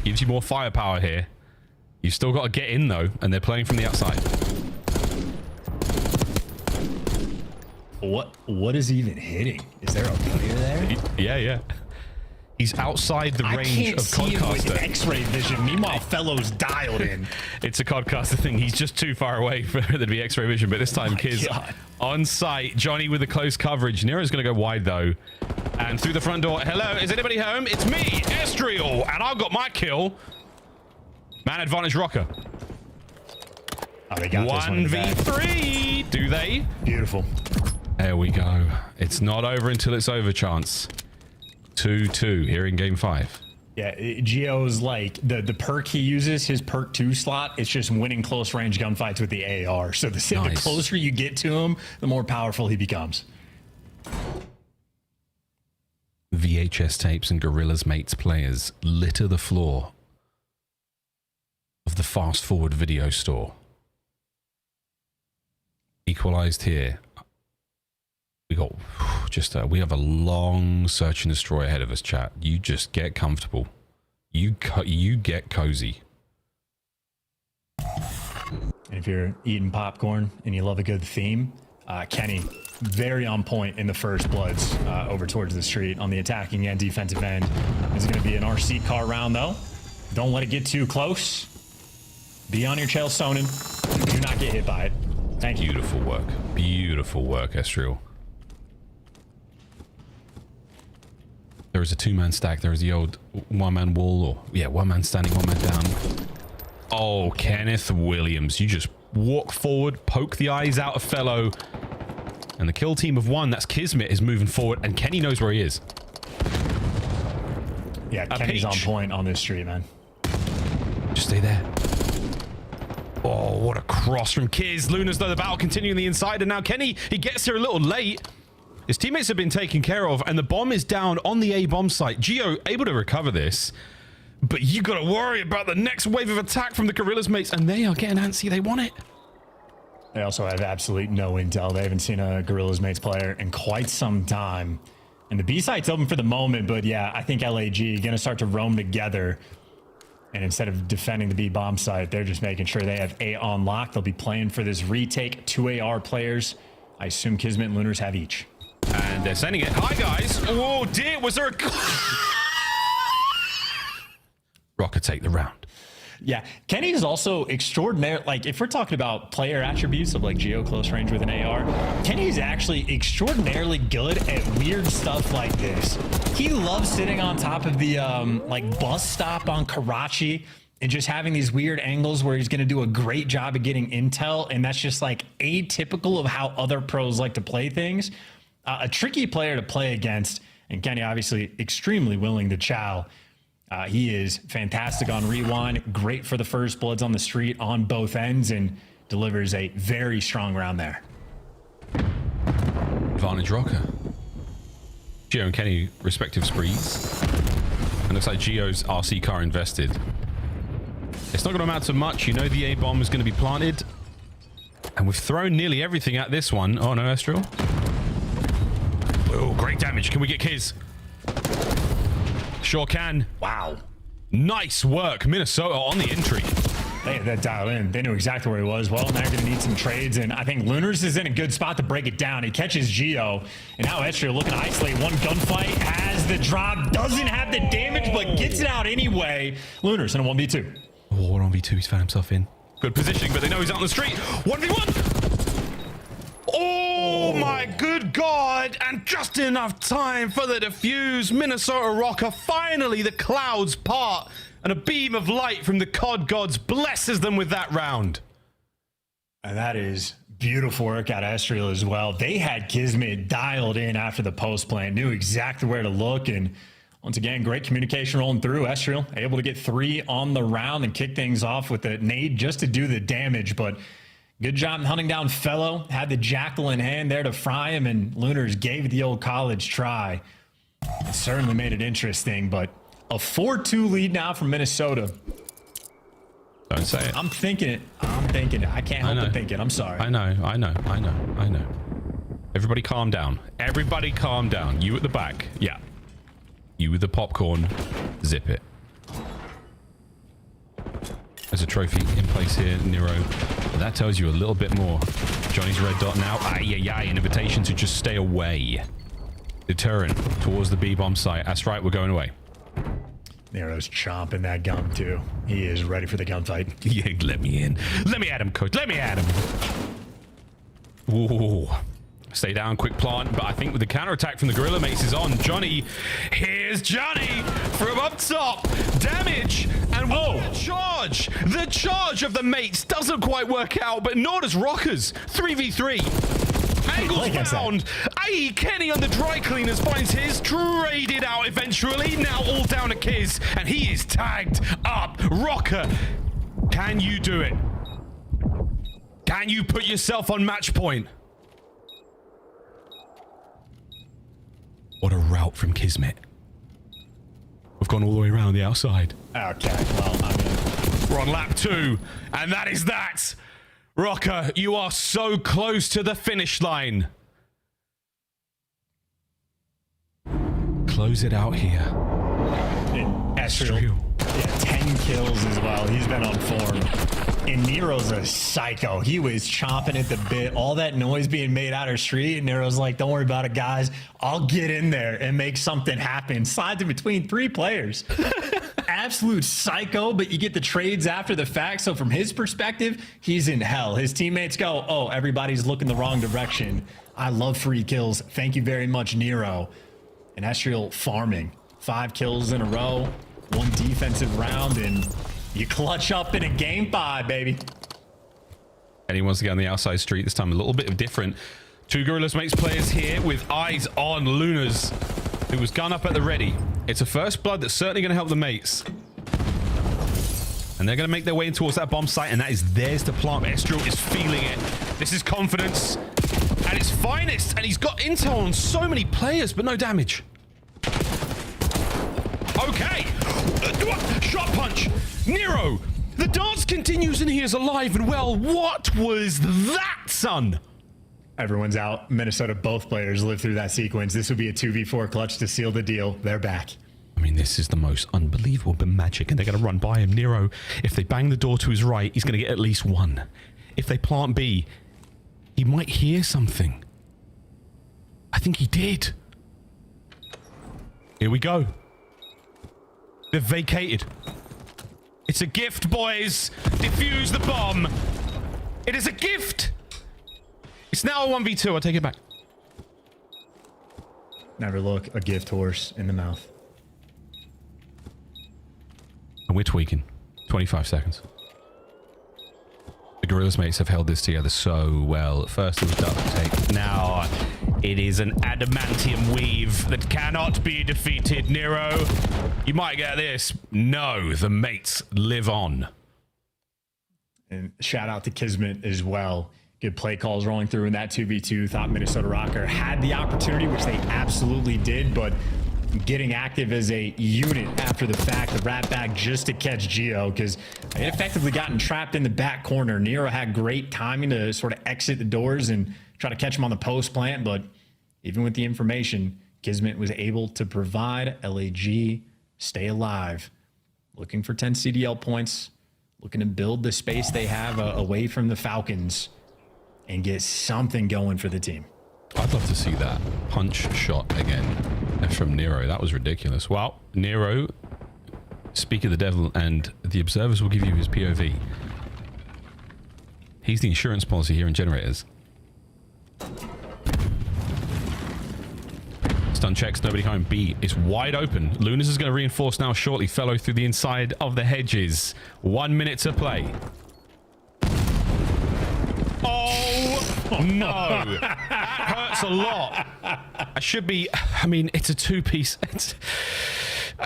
gives you more firepower here. You've still got to get in though, and they're playing from the outside. What is he even hitting? Is there a player there? Yeah. He's outside the range of Codcaster. With X-ray vision. Meanwhile, Fellow's dialed in. It's a Codcaster thing. He's just too far away for there to be X-ray vision. But this time, Kiz on site. Johnny with the close coverage. Nero's going to go wide though, and through the front door. Hello, is anybody home? It's me, Estriel, and I've got my kill. Man advantage, Røkkr. Oh, they got 1v3. Do they? Beautiful. There we go. It's not over until it's over, chance. 2-2 here in game 5. Yeah, Geo's like the perk he uses, his perk 2 slot, it's just winning close range gunfights with the AR. So the closer you get to him, the more powerful he becomes. VHS tapes and Gorillas Mates players litter the floor of the fast forward video store. Equalized here. We have a long search and destroy ahead of us, chat. You just get comfortable. You get cozy. And if you're eating popcorn and you love a good theme, Kenny, very on point in the first bloods over towards the street on the attacking and defensive end. This is going to be an RC car round, though. Don't let it get too close. Be on your tail, Sonnen. Do not get hit by it. Thank you. Beautiful work. Beautiful work, Estriel. There is a 2-man stack. There is the old 1-man wall, or 1 man standing, 1 man down. Oh, Kenneth Williams. You just walk forward, poke the eyes out of Fellow, and the kill team of 1, that's Kismet, is moving forward, and Kenny knows where he is. Yeah, Kenny's on point on this street, man. Just stay there. Oh, what a cross from Kiz. Luna's though the battle continuing the inside, and now Kenny, he gets here a little late. His teammates have been taken care of, and the bomb is down on the A-bomb site. Geo able to recover this, but you got to worry about the next wave of attack from the Gorillas Mates, and they are getting antsy. They want it. They also have absolutely no intel. They haven't seen a Gorillas Mates player in quite some time. And the B site's open for the moment, but yeah, I think LAG going to start to roam together. And instead of defending the B bomb site, they're just making sure they have A on lock. They'll be playing for this retake. 2 AR players. I assume Kismet and Lunars have each. And they're sending it. Hi, guys. Oh, dear. Was there a... Røkkr take the round. Yeah. Kenny is also extraordinary. Like, if we're talking about player attributes of, like, Geo close range with an AR, Kenny's actually extraordinarily good at weird stuff like this. He loves sitting on top of the, like, bus stop on Karachi and just having these weird angles where he's going to do a great job of getting intel. And that's just, like, atypical of how other pros like to play things. A tricky player to play against, and Kenny obviously extremely willing to chow. He is fantastic on rewind, great for the first bloods on the street on both ends, and delivers a very strong round there. Advantage Røkkr. Geo and Kenny respective sprees. And looks like Geo's RC car invested. It's not going to amount to much. You know the A-bomb is going to be planted. And we've thrown nearly everything at this one. Oh no, Estriel. Oh, great damage. Can we get Kiz? Sure can. Wow. Nice work. Minnesota on the entry. They had that dialed in. They knew exactly where he was. Well, now you're going to need some trades, and I think Lunars is in a good spot to break it down. He catches Geo, and now Estria looking to isolate one gunfight. Has the drop, doesn't have the damage, but gets it out anyway. Lunars in a 1v2. Oh, 1v2 he's found himself in. Good positioning, but they know he's out on the street. 1v1! Oh my good God! And just enough time for the defuse. Minnesota Røkkr, finally the clouds part. And a beam of light from the COD gods blesses them with that round. And that is beautiful work out of Estriel as well. They had Kismet dialed in after the post plant, knew exactly where to look. And once again, great communication rolling through. Estriel able to get 3 on the round and kick things off with a nade just to do the damage. But good job hunting down Fellow. Had the jackal in hand there to fry him, and Lunars gave it the old college try. It certainly made it interesting, but a 4-2 lead now from Minnesota. Don't say it. I'm thinking it. I'm thinking it. I can't help but think it. I'm sorry. I know. Everybody calm down. Everybody calm down. You at the back. Yeah. You with the popcorn. Zip it. There's a trophy in place here, Nero. That tells you a little bit more. Johnny's red dot now. An invitation to just stay away. Deterrent towards the B-bomb site. That's right, we're going away. Nero's chomping that gum too. He is ready for the gunfight. Yeah, let me in. Let me at him, coach. Let me at him. Ooh. Stay down, quick plant. But I think with the counterattack from the Gorilla Mates is on. Johnny. Here's Johnny from up top. Damage. And charge. The charge of the Mates doesn't quite work out, but nor does Røkkr's. 3v3. Angles found. Aye, Kenny on the dry cleaners finds his. Traded out eventually. Now all down to Kiz. And he is tagged up. Røkkr, can you do it? Can you put yourself on match point? What a route from Kismet. We've gone all the way around the outside. Okay, well, we're on lap 2. And that is that. Røkkr, you are so close to the finish line. Close it out here. Estriel. Yeah, 10 kills as well. He's been on form. And Nero's a psycho. He was chomping at the bit. All that noise being made out of street. And Nero's like, don't worry about it, guys. I'll get in there and make something happen. Slides in between 3 players. Absolute psycho, but you get the trades after the fact. So from his perspective, he's in hell. His teammates go, oh, everybody's looking the wrong direction. I love free kills. Thank you very much, Nero. And Estriel farming. 5 kills in a row. 1 defensive round, and you clutch up in a game 5, baby. And he wants to get on the outside street this time. A little bit of different. 2 Gorillas Mates players here with eyes on Lunars, who was gun up at the ready. It's a first blood that's certainly going to help the Mates. And they're going to make their way in towards that bomb site, and that is theirs to plant. Estriel is feeling it. This is confidence at its finest, and he's got intel on so many players, but no damage. Okay. Shot punch. Nero. The dance continues and he is alive and well. What was that, son? Everyone's out. Minnesota, both players lived through that sequence. This would be a 2v4 clutch to seal the deal. They're back. I mean, this is the most unbelievable bit magic, and they're going to run by him. Nero, if they bang the door to his right, he's going to get at least 1. If they plant B, he might hear something. I think he did. Here we go. They've vacated. It's a gift, boys. Defuse the bomb. It is a gift. It's now a 1v2. I'll take it back. Never look a gift horse in the mouth. And we're tweaking. 25 seconds. The Gorillas Mates have held this together so well. At first it was duct tape. Now it is an adamantium weave that cannot be defeated. Nero, you might get this. No, the Mates live on. And shout out to Kismet as well. Good play calls rolling through in that 2v2. Thought Minnesota Røkkr had the opportunity, which they absolutely did, but getting active as a unit after the fact, the rat back just to catch Geo, because they had effectively gotten trapped in the back corner. Nero had great timing to sort of exit the doors and try to catch him on the post plant, but even with the information, Kismet was able to provide. LAG stay alive. Looking for 10 CDL points. looking to build the space they have away from the Falcons and get something going for the team. I'd love to see that punch shot again from Nero. That was ridiculous. Well, Nero, speak of the devil, and the observers will give you his POV. He's the insurance policy here in Generators. Stun checks, nobody home. B is wide open. Lunas is going to reinforce now shortly. Fellow through the inside of the hedges. 1 minute to play. Oh, no. That hurts a lot. I should be... I mean, it's a two-piece... I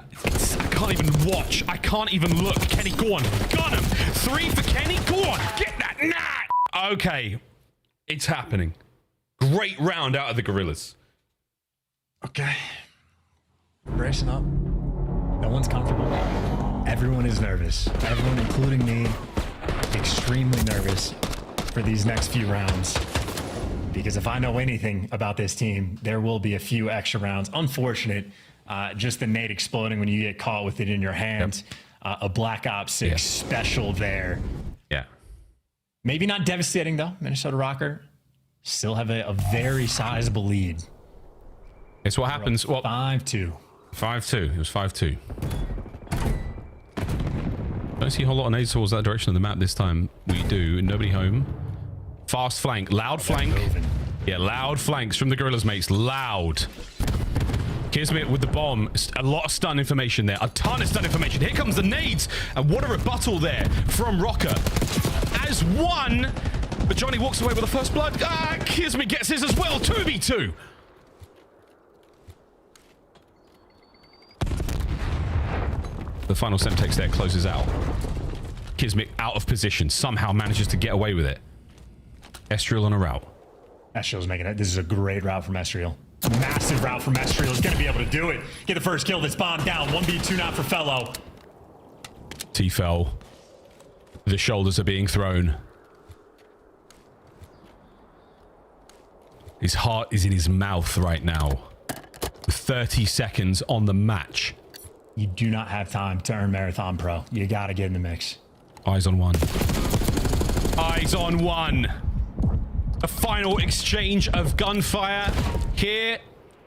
can't even watch. I can't even look. Kenny, go on. Got him. 3 for Kenny. Go on. Get that. Nah. Okay. It's happening. Great round out of the Gorillas. Okay. Bracing up. No one's comfortable. Everyone is nervous. Everyone, including me, extremely nervous for these next few rounds. Because if I know anything about this team, there will be a few extra rounds. Unfortunate. Just the nade exploding when you get caught with it in your hand. Yep. A Black Ops 6 special there. Yeah. Maybe not devastating, though. Minnesota Røkkr still have a very sizable lead. It's what happens. Well, 5-2. 5-2. It was 5-2. Don't see a whole lot of nades towards that direction of the map this time. We do. Nobody home. Fast flank. Loud flank. Yeah, loud flanks from the Gorillas, mates. Loud. Kismet with the bomb. A lot of stun information there. A ton of stun information. Here comes the nades. And what a rebuttal there from Røkkr. As one. But Johnny walks away with the first blood. Kismet gets his as well. 2v2. The final Semtex there closes out. Kismet out of position. Somehow manages to get away with it. Estriel on a route. Estriel's making it. This is a great route from Estriel. Massive route from Estriel. He's going to be able to do it. Get the first kill. This bomb down. 1v2 now for Fellow. T-Fel. The shoulders are being thrown. His heart is in his mouth right now. 30 seconds on the match. You do not have time to earn Marathon Pro. You got to get in the mix. Eyes on one. Eyes on one. A final exchange of gunfire here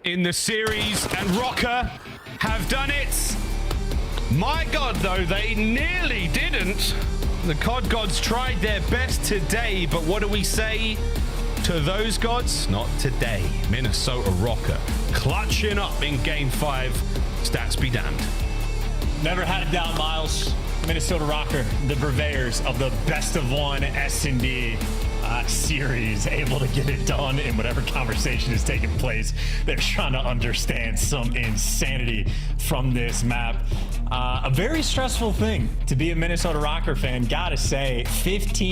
in the series, and Røkkr have done it. My God, though, they nearly didn't. The COD gods tried their best today, but what do we say to those gods? Not today. Minnesota Røkkr clutching up in Game 5. Stats be damned. Never had it down, Miles. Minnesota Røkkr, the purveyors of the best of one S&D series, able to get it done in whatever conversation is taking place. They're trying to understand some insanity from this map. A very stressful thing to be a Minnesota Røkkr fan, gotta say. 15